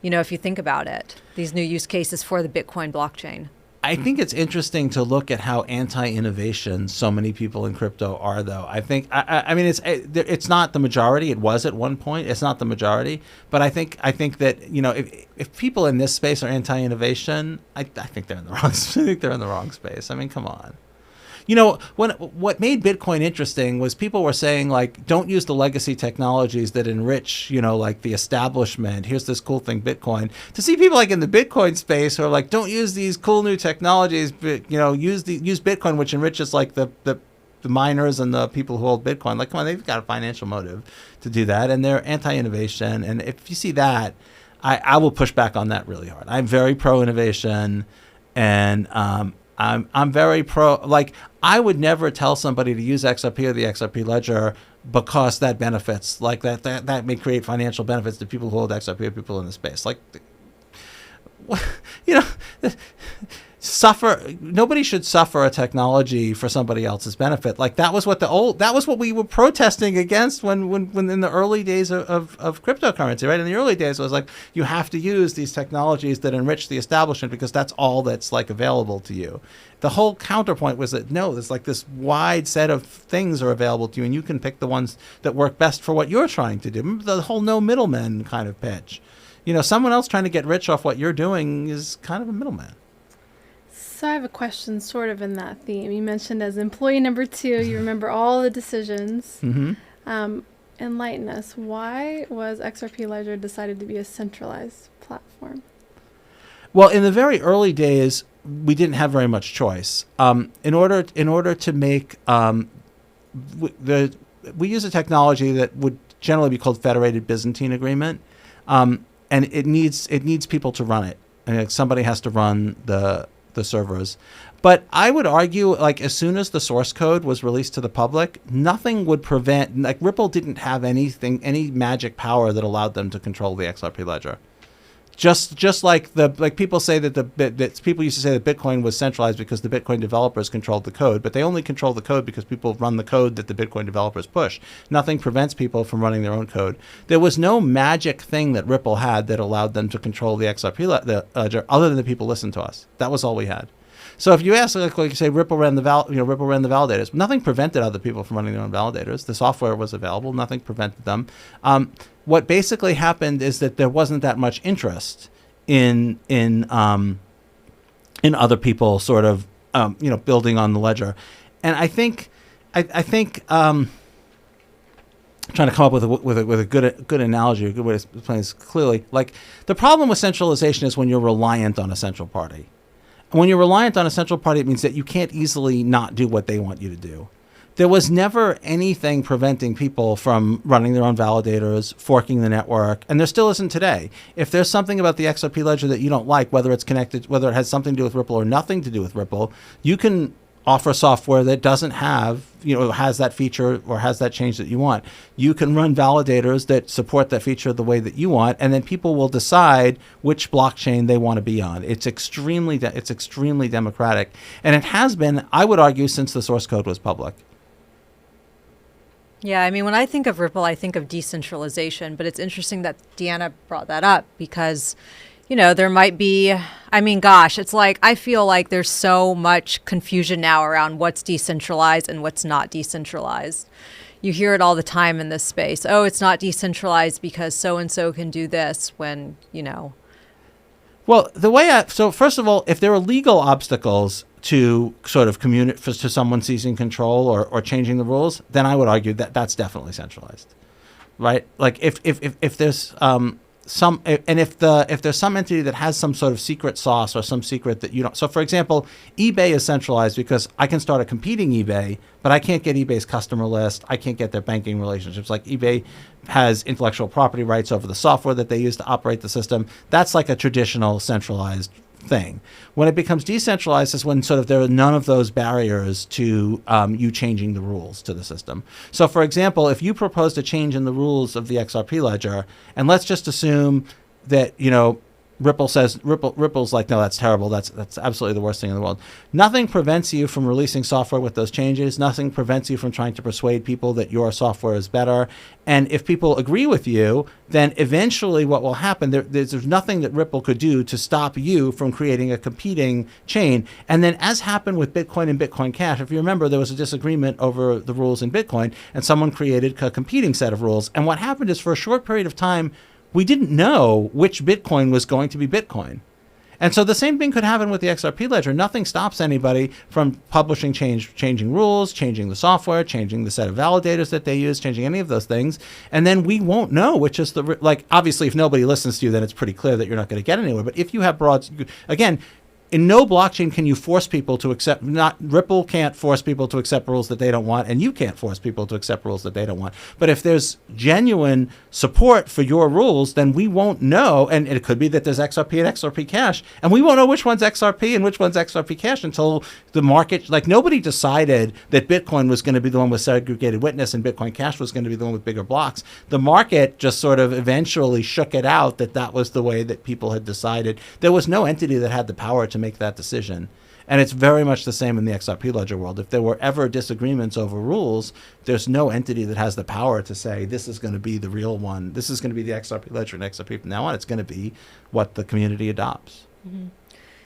if you think about it, these new use cases for the Bitcoin blockchain. I think it's interesting to look at how anti-innovation so many people in crypto are, though. I think, it's not the majority. It was at one point. It's not the majority. But I think that, if people in this space are anti-innovation, I think they're in the wrong. I think they're in the wrong space. Come on. What made Bitcoin interesting was people were saying, like, don't use the legacy technologies that enrich, like the establishment. Here's this cool thing, Bitcoin. To see people like in the Bitcoin space who are like, don't use these cool new technologies, but, use Bitcoin, which enriches like the miners and the people who hold Bitcoin. Like, come on, they've got a financial motive to do that, and they're anti-innovation. And if you see that, I will push back on that really hard. I'm very pro-innovation, and I'm very pro. Like, I would never tell somebody to use XRP or the XRP Ledger because that benefits, like that may create financial benefits to people who hold XRP or people in the space. Like, nobody should suffer a technology for somebody else's benefit. Like, that was what we were protesting against when in the early days of cryptocurrency, right? In the early days, it was like, you have to use these technologies that enrich the establishment because that's all that's like available to you. The whole counterpoint was that no, there's like this wide set of things are available to you, and you can pick the ones that work best for what you're trying to do. Remember the whole no middleman kind of pitch. Someone else trying to get rich off what you're doing is kind of a middleman. So I have a question sort of in that theme. You mentioned as employee number 2, you remember all the decisions. Mm-hmm. Enlighten us. Why was XRP Ledger decided to be a centralized platform? Well, in the very early days, we didn't have very much choice. In order to make we use a technology that would generally be called Federated Byzantine Agreement, and it needs people to run it, and somebody has to run the servers. But I would argue, like, as soon as the source code was released to the public, nothing would prevent, like, Ripple didn't have any magic power that allowed them to control the XRP Ledger. Just like people say that people used to say that Bitcoin was centralized because the Bitcoin developers controlled the code, but they only control the code because people run the code that the Bitcoin developers push. Nothing prevents people from running their own code. There was no magic thing that Ripple had that allowed them to control the XRP ledger, other than the people listened to us. That was all we had. So if you ask, like you say, Ripple ran the validators. Nothing prevented other people from running their own validators. The software was available. Nothing prevented them. What basically happened is that there wasn't that much interest in other people sort of building on the ledger, and I think trying to come up with a good analogy, a good way to explain this clearly. Like, the problem with centralization is when you're reliant on a central party. And when you're reliant on a central party, it means that you can't easily not do what they want you to do. There was never anything preventing people from running their own validators, forking the network, and there still isn't today. If there's something about the XRP ledger that you don't like, whether it's connected, whether it has something to do with Ripple or nothing to do with Ripple, you can offer software that doesn't have, has that feature or has that change that you want. You can run validators that support that feature the way that you want, and then people will decide which blockchain they want to be on. It's extremely democratic, and it has been, I would argue, since the source code was public. Yeah, I mean, when I think of Ripple, I think of decentralization, but it's interesting that Deanna brought that up because, there might be, it's like, I feel like there's so much confusion now around what's decentralized and what's not decentralized. You hear it all the time in this space. Oh, it's not decentralized because so-and-so can do this when, Well, so first of all, if there are legal obstacles to sort of to someone seizing control or changing the rules, then I would argue that that's definitely centralized, right? Like if there's if there's some entity that has some sort of secret sauce or some secret that you don't. So, for example, eBay is centralized because I can start a competing eBay, but I can't get eBay's customer list. I can't get their banking relationships. Like, eBay has intellectual property rights over the software that they use to operate the system. That's like a traditional centralized thing. When it becomes decentralized is when sort of there are none of those barriers to you changing the rules to the system. So, for example, if you proposed a change in the rules of the XRP ledger, and let's just assume that Ripple's like, no, that's terrible. That's absolutely the worst thing in the world. Nothing prevents you from releasing software with those changes. Nothing prevents you from trying to persuade people that your software is better. And if people agree with you, then eventually what will happen, there's nothing that Ripple could do to stop you from creating a competing chain. And then, as happened with Bitcoin and Bitcoin Cash, if you remember, there was a disagreement over the rules in Bitcoin, and someone created a competing set of rules. And what happened is, for a short period of time, we didn't know which Bitcoin was going to be Bitcoin. And so the same thing could happen with the XRP ledger. Nothing stops anybody from publishing changing rules, changing the software, changing the set of validators that they use, changing any of those things. And then we won't know which is obviously, if nobody listens to you, then it's pretty clear that you're not going to get anywhere. But if you have again, in no blockchain can you force people to accept, Ripple can't force people to accept rules that they don't want, and you can't force people to accept rules that they don't want. But if there's genuine support for your rules, then we won't know, and it could be that there's XRP and XRP Cash, and we won't know which one's XRP and which one's XRP Cash until the market, nobody decided that Bitcoin was going to be the one with segregated witness and Bitcoin Cash was going to be the one with bigger blocks. The market just sort of eventually shook it out that was the way that people had decided. There was no entity that had the power to make that decision. And it's very much the same in the XRP ledger world. If there were ever disagreements over rules, there's no entity that has the power to say, this is going to be the real one. This is going to be the XRP ledger and XRP from now on. It's going to be what the community adopts. Mm-hmm.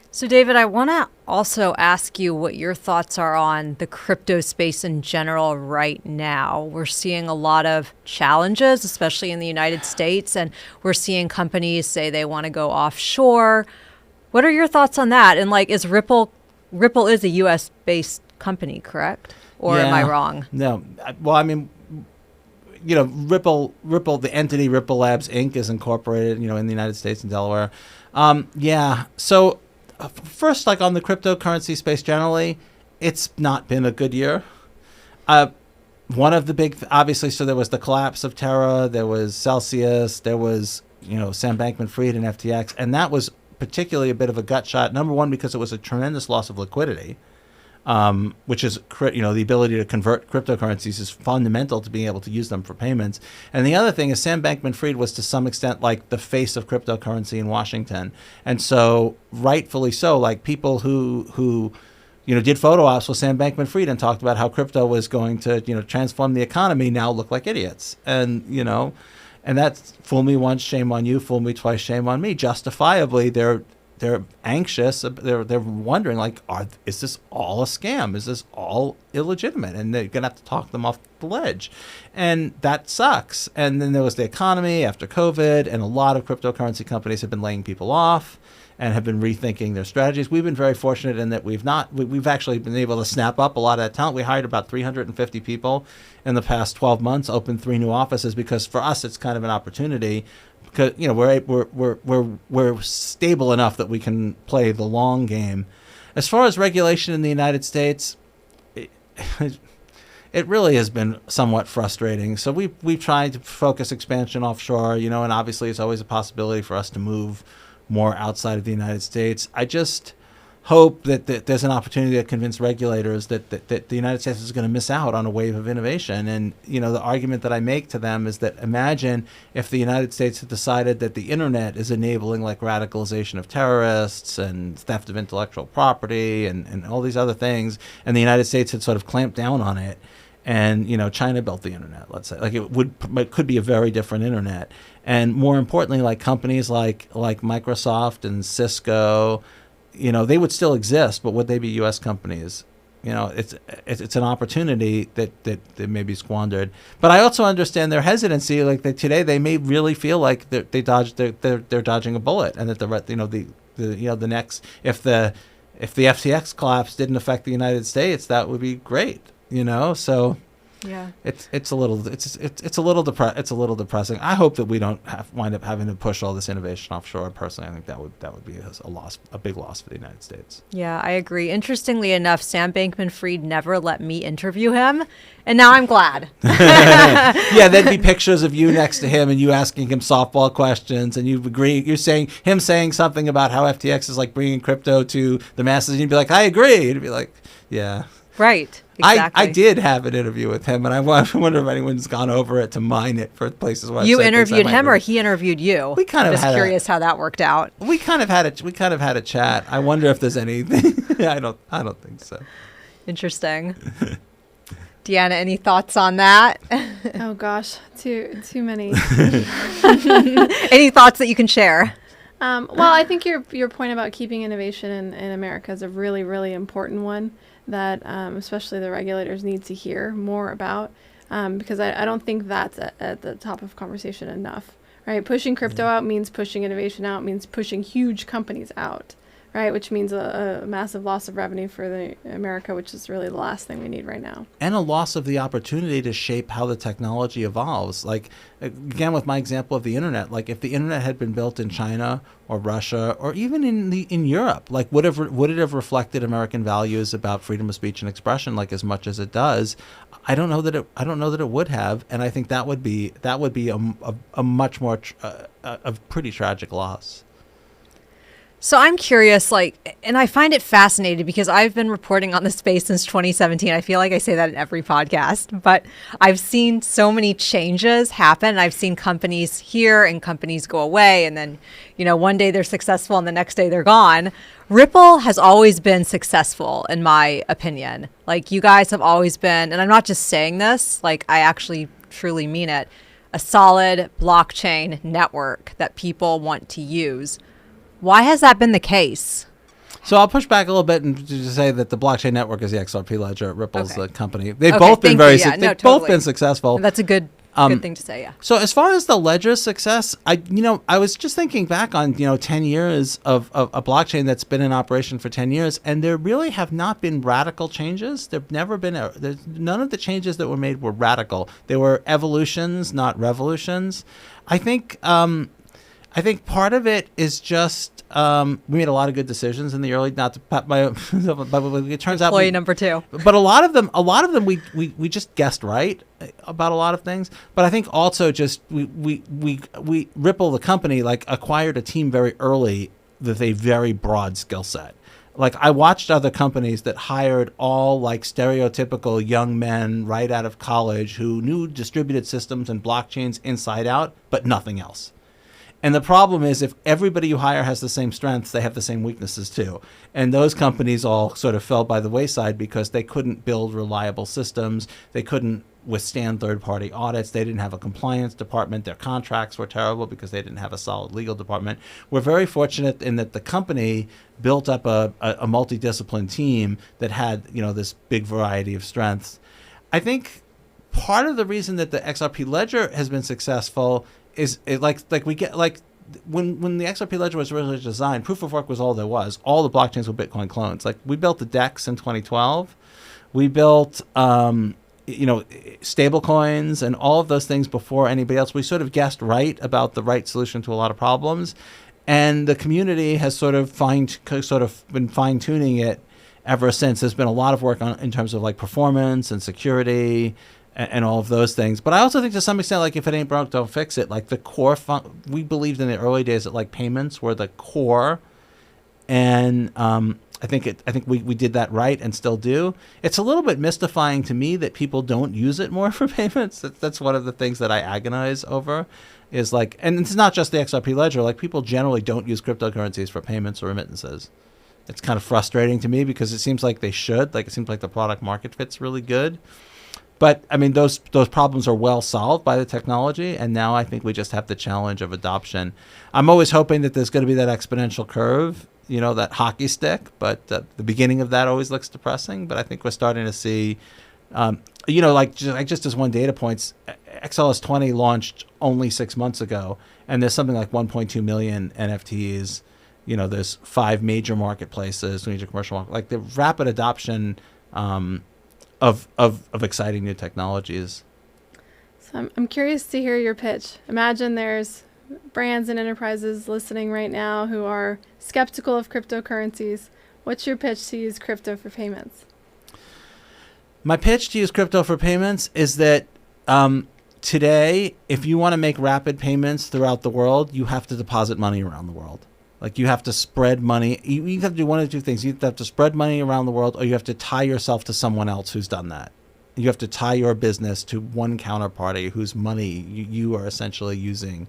So, David, I want to also ask you what your thoughts are on the crypto space in general right now. We're seeing a lot of challenges, especially in the United States, and we're seeing companies say they want to go offshore. What are your thoughts on that? And is Ripple is a U.S. based company, correct? Or am I wrong? No. Well, I mean, Ripple, the entity Ripple Labs Inc. is incorporated, in the United States and Delaware. So first, on the cryptocurrency space generally, it's not been a good year. One of the big, obviously, so there was the collapse of Terra, there was Celsius, there was, Sam Bankman-Fried and FTX, and that was particularly a bit of a gut shot. Number one, because it was a tremendous loss of liquidity. which is, the ability to convert cryptocurrencies is fundamental to being able to use them for payments. And the other thing is Sam Bankman-Fried was to some extent like the face of cryptocurrency in Washington. And so rightfully so, like people who did photo ops with Sam Bankman-Fried and talked about how crypto was going to, transform the economy now look like idiots. And, and that's fool me once, shame on you, fool me twice, shame on me. Justifiably, they're anxious. They're wondering, like, is this all a scam? Is this all illegitimate? And they're going to have to talk them off the ledge. And that sucks. And then there was the economy after COVID, and a lot of cryptocurrency companies have been laying people off and have been rethinking their strategies. We've been very fortunate in that we've actually been able to snap up a lot of that talent. We hired about 350 people in the past 12 months, opened 3 new offices, because for us it's kind of an opportunity, because we're stable enough that we can play the long game. As far as regulation in the United States, it really has been somewhat frustrating. So we've tried to focus expansion offshore, and obviously it's always a possibility for us to move more outside of the United States. I just hope that there's an opportunity to convince regulators that the United States is going to miss out on a wave of innovation. And, the argument that I make to them is that imagine if the United States had decided that the internet is enabling like radicalization of terrorists and theft of intellectual property and all these other things, and the United States had sort of clamped down on it. And, China built the internet, let's say. Like it could be a very different internet. And more importantly, like companies like Microsoft and Cisco, they would still exist, but would they be U.S. companies? It's an opportunity that may be squandered. But I also understand their hesitancy. Like today, they may really feel like they're dodging a bullet, and that the next, if the FTX collapse didn't affect the United States, that would be great. So yeah, it's a little depressing. I hope that we don't wind up having to push all this innovation offshore. Personally, I think that would be a big loss for the United States. Yeah, I agree. Interestingly enough, Sam Bankman-Fried never let me interview him, and now I'm glad. Yeah, there'd be pictures of you next to him and you asking him softball questions, and you're saying something about how FTX is like bringing crypto to the masses, and you'd be like, I agree. You'd be like, yeah. Right. Exactly. I did have an interview with him, and I wonder if anyone's gone over it to mine it for places where you interviewed him or he interviewed you. We kind of just curious how that worked out. We kind of had a chat. I wonder if there's anything. I don't think so. Interesting. Deanna, any thoughts on that? Oh gosh, too many. Any thoughts that you can share? Well, I think your point about keeping innovation in America is a really, really important one that especially the regulators need to hear more about, because I don't think that's at the top of conversation enough, right? Pushing crypto out means pushing innovation out, means pushing huge companies out, right? Which means a massive loss of revenue for America, which is really the last thing we need right now. And a loss of the opportunity to shape how the technology evolves. Like, again, with my example of the internet, like if the internet had been built in China or Russia or even in Europe, like would it have reflected American values about freedom of speech and expression like as much as it does? I don't know that it would have, and I think that would be a much more a pretty tragic loss. So I'm curious, and I find it fascinating because I've been reporting on this space since 2017. I feel like I say that in every podcast, but I've seen so many changes happen. I've seen companies here and companies go away, and then, one day they're successful and the next day they're gone. Ripple has always been successful, in my opinion. Like, you guys have always been, and I'm not just saying this, I actually truly mean it, a solid blockchain network that people want to use. Why has that been the case? So I'll push back a little bit and just say that the blockchain network is the XRP Ledger. Ripple's the company. They've both been both been successful. That's a good thing to say, yeah. So as far as the Ledger's success, I was just thinking back on 10 years of a blockchain that's been in operation for 10 years, and there really have not been radical changes. There've never been none of the changes that were made were radical. They were evolutions, not revolutions. I think part of it is just we made a lot of good decisions in the early. Not to pat my, but it turns out employee number 2. But a lot of them we just guessed right about a lot of things. But I think also just we Ripple, the company, acquired a team very early with a very broad skill set. Like, I watched other companies that hired all like stereotypical young men right out of college who knew distributed systems and blockchains inside out, but nothing else. And the problem is, if everybody you hire has the same strengths, they have the same weaknesses too. And those companies all sort of fell by the wayside because they couldn't build reliable systems. They couldn't withstand third-party audits. They didn't have a compliance department. Their contracts were terrible because they didn't have a solid legal department. We're very fortunate in that the company built up a multidiscipline team that had, you know, this big variety of strengths. I think part of the reason that the XRP Ledger has been successful is like we get like when the XRP Ledger was originally designed, proof of work was all there was. All the blockchains were Bitcoin clones. Like, we built the DEX in 2012. We built stable coins and all of those things before anybody else. We sort of guessed right about the right solution to a lot of problems, and the community has sort of been fine tuning it ever since. There's been a lot of work on in terms of like performance and security and all of those things. But I also think to some extent, like, if it ain't broke, don't fix it. Like, the core, we believed in the early days that like payments were the core, and I think we did that right and still do. It's a little bit mystifying to me that people don't use it more for payments. That's one of the things that I agonize over, is like, and it's not just the XRP Ledger. Like, people generally don't use cryptocurrencies for payments or remittances. It's kind of frustrating to me because it seems like they should. Like, it seems like the product market fit's really good. But I mean, those problems are well solved by the technology, and now I think we just have the challenge of adoption. I'm always hoping that there's going to be that exponential curve, you know, that hockey stick, but the beginning of that always looks depressing. But I think we're starting to see, just as one data points, XLS20 launched only 6 months ago, and there's something like 1.2 million NFTs. You know, there's 5 major marketplaces, major commercial markets. Like, the rapid adoption of exciting new technologies. So I'm curious to hear your pitch. Imagine there's brands and enterprises listening right now who are skeptical of cryptocurrencies. What's your pitch to use crypto for payments? My pitch to use crypto for payments is that today, if you want to make rapid payments throughout the world, you have to deposit money around the world. Like, you have to spread money. You have to do one of two things. You have to spread money around the world, or you have to tie yourself to someone else who's done that. You have to tie your business to one counterparty whose money you are essentially using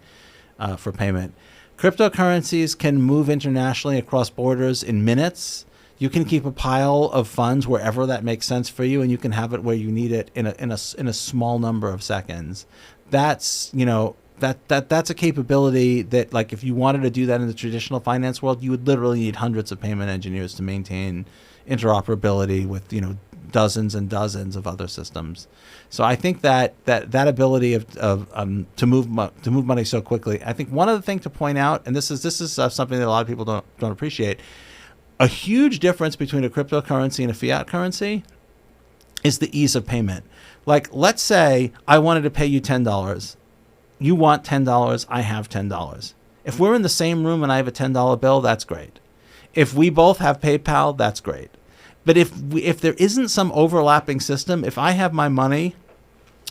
for payment. Cryptocurrencies can move internationally across borders in minutes. You can keep a pile of funds wherever that makes sense for you, and you can have it where you need it in a small number of seconds. That's, you know, that's a capability that, like, if you wanted to do that in the traditional finance world, you would literally need hundreds of payment engineers to maintain interoperability with, you know, dozens and dozens of other systems. So I think that ability to move money so quickly. I think one other thing to point out, and this is something that a lot of people don't appreciate, a huge difference between a cryptocurrency and a fiat currency is the ease of payment. Like, let's say I wanted to pay you $10. You want $10, I have $10. If we're in the same room and I have a $10 bill, that's great. If we both have PayPal, that's great. But if there isn't some overlapping system, if I have my money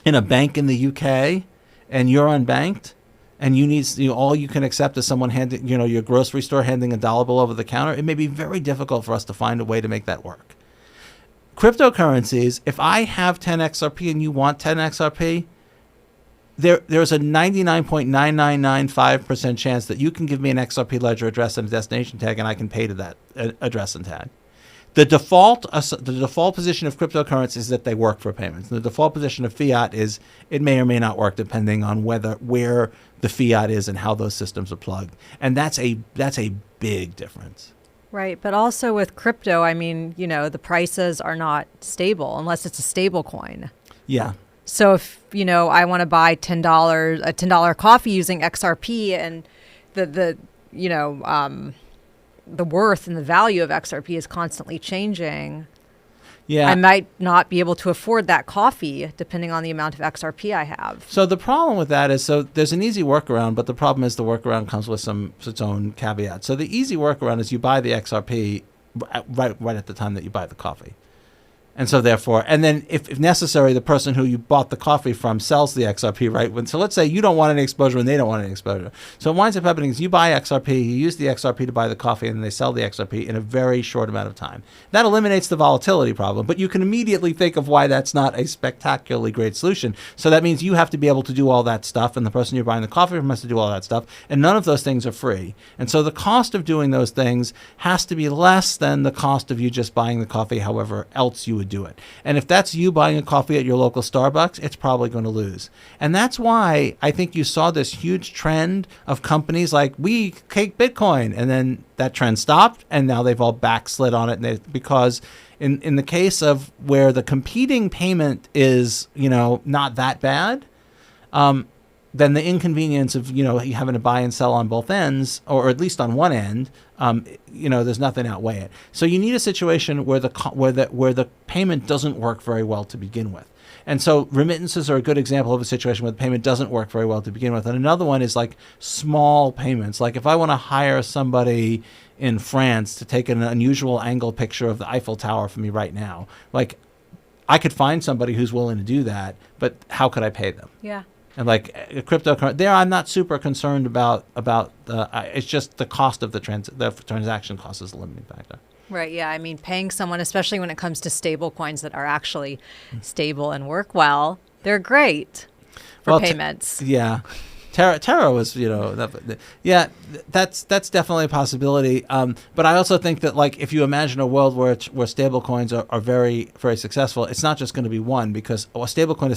in a bank in the UK and you're unbanked, and you need, you know, all you can accept is someone handing, you know, your grocery store handing a dollar bill over the counter, it may be very difficult for us to find a way to make that work. Cryptocurrencies, if I have 10 XRP and you want 10 XRP, there's a 99.9995% chance that you can give me an XRP Ledger address and a destination tag, and I can pay to that address and tag. The default position of cryptocurrencies is that they work for payments. The default position of fiat is it may or may not work depending on where the fiat is and how those systems are plugged. And that's a big difference. Right. But also with crypto, I mean, you know, the prices are not stable unless it's a stable coin. Yeah. So if, you know, I want to buy a $10 coffee using XRP, and the worth and the value of XRP is constantly changing. Yeah. I might not be able to afford that coffee depending on the amount of XRP I have. So the problem with that is, so there's an easy workaround, but the problem is the workaround comes with its own caveat. So the easy workaround is you buy the XRP right at the time that you buy the coffee. And so therefore, and then if necessary, the person who you bought the coffee from sells the XRP, right? So let's say you don't want any exposure and they don't want any exposure. So what winds up happening is you buy XRP, you use the XRP to buy the coffee, and then they sell the XRP in a very short amount of time. That eliminates the volatility problem, but you can immediately think of why that's not a spectacularly great solution. So that means you have to be able to do all that stuff, and the person you're buying the coffee from has to do all that stuff, and none of those things are free. And so the cost of doing those things has to be less than the cost of you just buying the coffee however else you would do it. And if that's you buying a coffee at your local Starbucks, it's probably going to lose. And that's why I think you saw this huge trend of companies like, we take Bitcoin, and then that trend stopped, and now they've all backslid on it. because in the case of where the competing payment is, not that bad, then the inconvenience of, having to buy and sell on both ends, or at least on one end, there's nothing outweigh it. So you need a situation where the payment doesn't work very well to begin with. And so remittances are a good example of a situation where the payment doesn't work very well to begin with. And another one is like small payments. Like if I want to hire somebody in France to take an unusual angle picture of the Eiffel Tower for me right now, like I could find somebody who's willing to do that, but how could I pay them? Yeah. And like a cryptocurrency, there I'm not super concerned about it's just the cost of the transaction cost is the limiting factor. Right. Yeah. I mean, paying someone, especially when it comes to stable coins that are actually stable and work well, they're great for payments. Yeah. Terra was, that's definitely a possibility. But I also think that, like, if you imagine a world where stable coins are very, very successful, it's not just going to be one, because a stable coin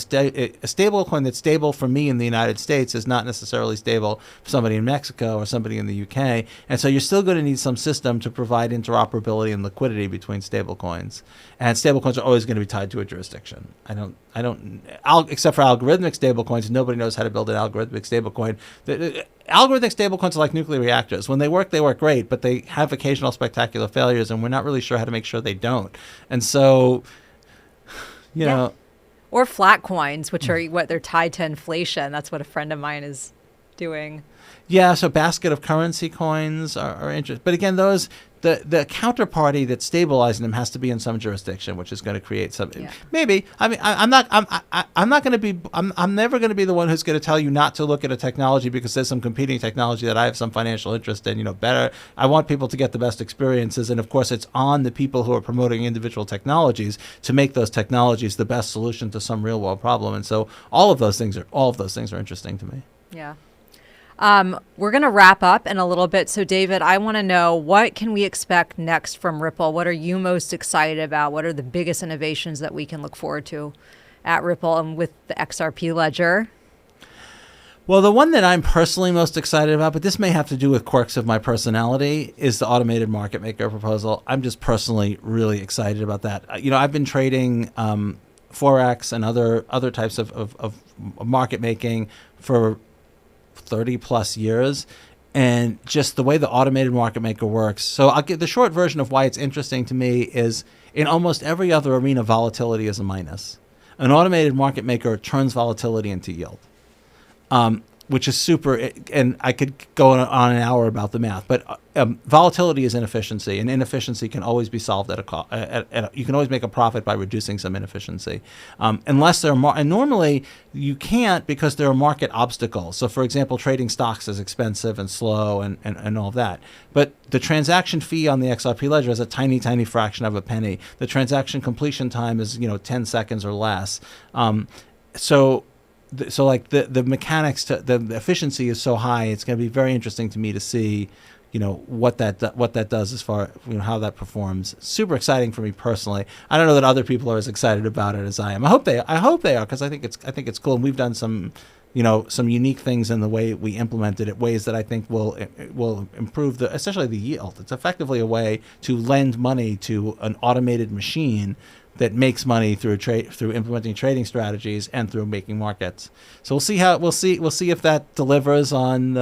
that's stable for me in the United States is not necessarily stable for somebody in Mexico or somebody in the UK. And so you're still going to need some system to provide interoperability and liquidity between stable coins. And stable coins are always going to be tied to a jurisdiction. Except for algorithmic stable coins, nobody knows how to build an algorithmic stable coin. Algorithmic stablecoins are like nuclear reactors. When they work great, but they have occasional spectacular failures, and we're not really sure how to make sure they don't. And so, you know. Or flat coins, which are they're tied to inflation. That's what a friend of mine is doing. Yeah, so basket of currency coins are interesting. But again, those the counterparty that's stabilizing them has to be in some jurisdiction, which is going to create some. Yeah. Maybe. I mean, I'm not going to be. I'm never going to be the one who's going to tell you not to look at a technology because there's some competing technology that I have some financial interest in. Better. I want people to get the best experiences, and of course, it's on the people who are promoting individual technologies to make those technologies the best solution to some real world problem. And so, all of those things are interesting to me. Yeah. We're going to wrap up in a little bit. So, David, I want to know, what can we expect next from Ripple? What are you most excited about? What are the biggest innovations that we can look forward to at Ripple and with the XRP Ledger? Well, the one that I'm personally most excited about, but this may have to do with quirks of my personality, is the automated market maker proposal. I'm just personally really excited about that. I've been trading Forex and other types of market making for 30 plus years, and just the way the automated market maker works. So I'll give the short version of why it's interesting to me is, in almost every other arena, volatility is a minus. An automated market maker turns volatility into yield, which is super, and I could go on an hour about the math, but volatility is inefficiency, and inefficiency can always be solved at a cost. You can always make a profit by reducing some inefficiency, unless there are and normally you can't, because there are market obstacles. So, for example, trading stocks is expensive and slow and all of that. But the transaction fee on the XRP Ledger is a tiny, tiny fraction of a penny. The transaction completion time is 10 seconds or less. So like the mechanics, the efficiency is so high. It's going to be very interesting to me to see, what that does as far how that performs. Super exciting for me personally. I don't know that other people are as excited about it as I am. I hope they are, because I think it's cool. And we've done some unique things in the way we implemented it, ways that I think will improve essentially the yield. It's effectively a way to lend money to an automated machine that makes money through implementing trading strategies and through making markets. So we'll see if that delivers on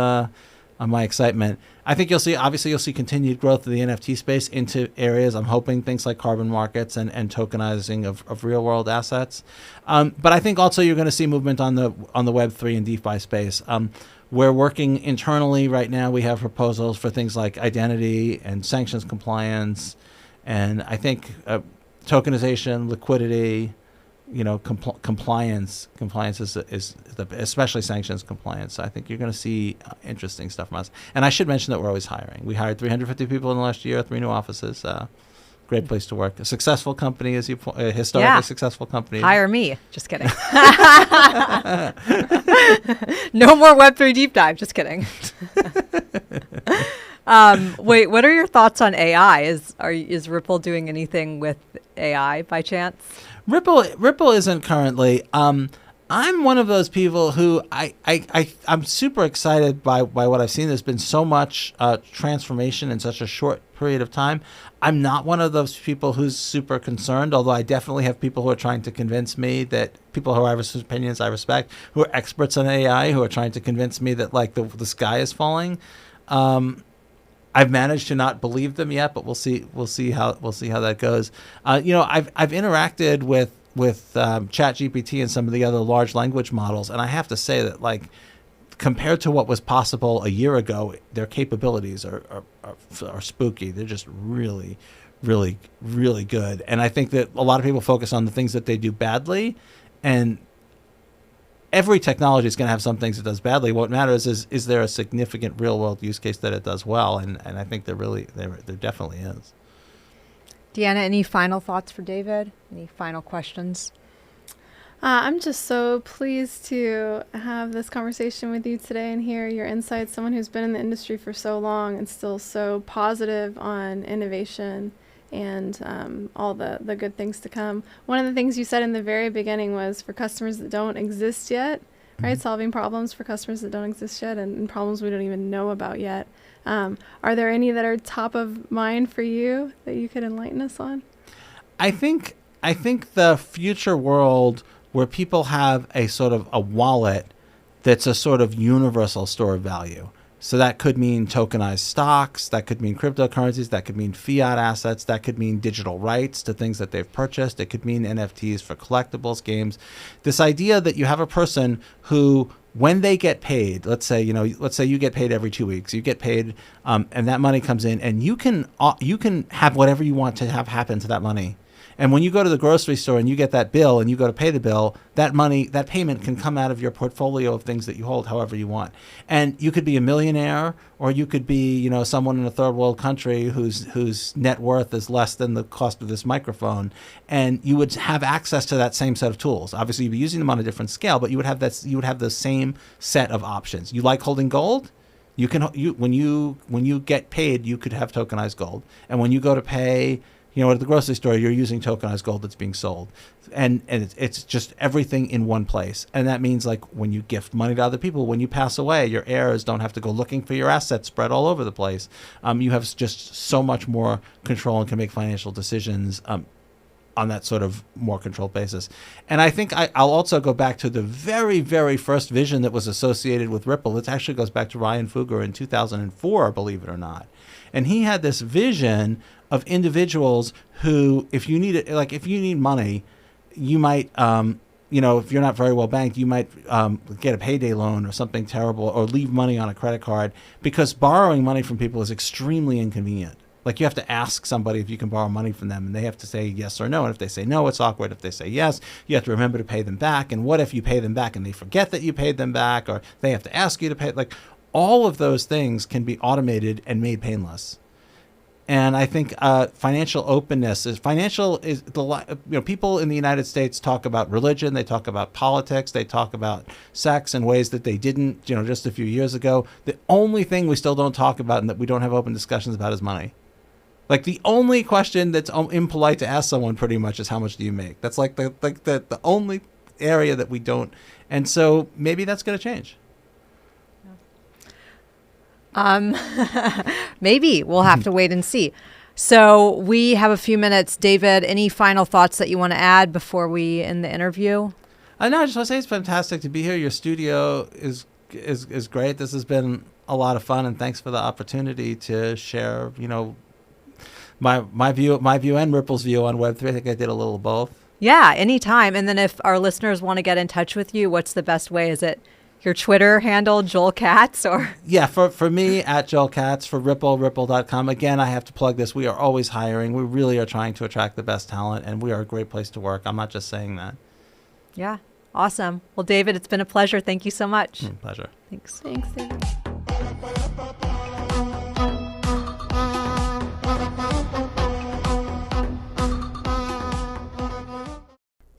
my excitement. I think you'll see continued growth of the NFT space into areas. I'm hoping things like carbon markets and tokenizing of real world assets. But I think also you're going to see movement on the Web3 and DeFi space. We're working internally right now. We have proposals for things like identity and sanctions compliance, and I think tokenization, liquidity, compliance is especially sanctions compliance. So I think you're going to see interesting stuff from us. And I should mention that we're always hiring. We hired 350 people in the last year, 3 new offices. Great place to work. A successful company, as you point, a historically successful company. Hire me. Just kidding. No more Web3 deep dive. Just kidding. Wait, what are your thoughts on AI? Is Ripple doing anything with AI by chance? Ripple isn't currently. I'm one of those people who I'm super excited by what I've seen. There's been so much transformation in such a short period of time. I'm not one of those people who's super concerned, although I definitely have people who are trying to convince me that people who have opinions I respect, who are experts on AI, who are trying to convince me that like the sky is falling. I've managed to not believe them yet, but we'll see how that goes. I've interacted with ChatGPT and some of the other large language models, and I have to say that like compared to what was possible a year ago, their capabilities are spooky. They're just really, really, really good. And I think that a lot of people focus on the things that they do badly, and every technology is going to have some things it does badly. What matters is there a significant real world use case that it does well, and I think there definitely is. Deanna, any final thoughts for David? Any final questions? I'm just so pleased to have this conversation with you today and hear your insights. Someone who's been in the industry for so long and still so positive on innovation and all the good things to come. One of the things you said in the very beginning was for customers that don't exist yet, right? Solving problems for customers that don't exist yet and problems we don't even know about yet. Are there any that are top of mind for you that you could enlighten us on? I think the future world where people have a sort of a wallet that's a sort of universal store of value. So that could mean tokenized stocks, that could mean cryptocurrencies, that could mean fiat assets, that could mean digital rights to things that they've purchased. It could mean NFTs for collectibles, games. This idea that you have a person who, when they get paid, let's say you get paid every 2 weeks, you get paid, and that money comes in, and you can have whatever you want to have happen to that money. And when you go to the grocery store and you get that bill and you go to pay the bill, that payment can come out of your portfolio of things that you hold however you want. And you could be a millionaire, or you could be, someone in a third world country whose net worth is less than the cost of this microphone. And you would have access to that same set of tools. Obviously, you'd be using them on a different scale, but you would have the same set of options. You like holding gold? When you get paid, you could have tokenized gold. And when you go to pay, at the grocery store, you're using tokenized gold that's being sold. And it's just everything in one place. And that means like when you gift money to other people, when you pass away, your heirs don't have to go looking for your assets spread all over the place. You have just so much more control and can make financial decisions on that sort of more controlled basis. And I think I'll also go back to the very, very first vision that was associated with Ripple. It actually goes back to Ryan Fugger in 2004, believe it or not. And he had this vision of individuals who, if you need money, you might, if you're not very well banked, you might get a payday loan or something terrible, or leave money on a credit card, because borrowing money from people is extremely inconvenient. Like, you have to ask somebody if you can borrow money from them, and they have to say yes or no. And if they say no, it's awkward. If they say yes, you have to remember to pay them back. And what if you pay them back and they forget that you paid them back, or they have to ask you to pay? Like, all of those things can be automated and made painless. And I think financial openness is people in the United States talk about religion, they talk about politics, they talk about sex in ways that they didn't, just a few years ago. The only thing we still don't talk about and that we don't have open discussions about is money. Like, the only question that's impolite to ask someone pretty much is, how much do you make? That's like the only area that we don't. And so maybe that's going to change. Maybe we'll have to wait and see. So we have a few minutes. David, any final thoughts that you want to add before we end the interview? No, I just want to say it's fantastic to be here. Your studio is great. This has been a lot of fun, and thanks for the opportunity to share, my view and Ripple's view on Web3. I think I did a little of both. Yeah, anytime. And then if our listeners want to get in touch with you, what's the best way? Is it Your Twitter handle, JoelKatz, or? Yeah, for me, at JoelKatz, for Ripple, ripple.com. Again, I have to plug this. We are always hiring. We really are trying to attract the best talent, and we are a great place to work. I'm not just saying that. Yeah, awesome. Well, David, it's been a pleasure. Thank you so much. Pleasure. Thanks. Thanks, David.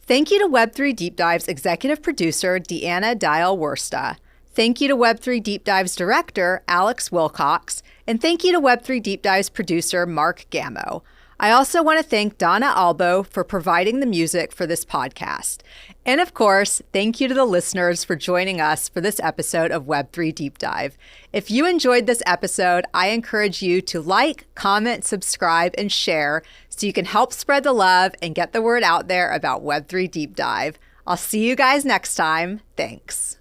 Thank you to Web3 Deep Dive's executive producer, Deanna Wursta. Thank you to Web3 Deep Dive's director, Alex Wilcox. And thank you to Web3 Deep Dive's producer, Mark Gammo. I also want to thank Donna Albo for providing the music for this podcast. And of course, thank you to the listeners for joining us for this episode of Web3 Deep Dive. If you enjoyed this episode, I encourage you to like, comment, subscribe, and share so you can help spread the love and get the word out there about Web3 Deep Dive. I'll see you guys next time. Thanks.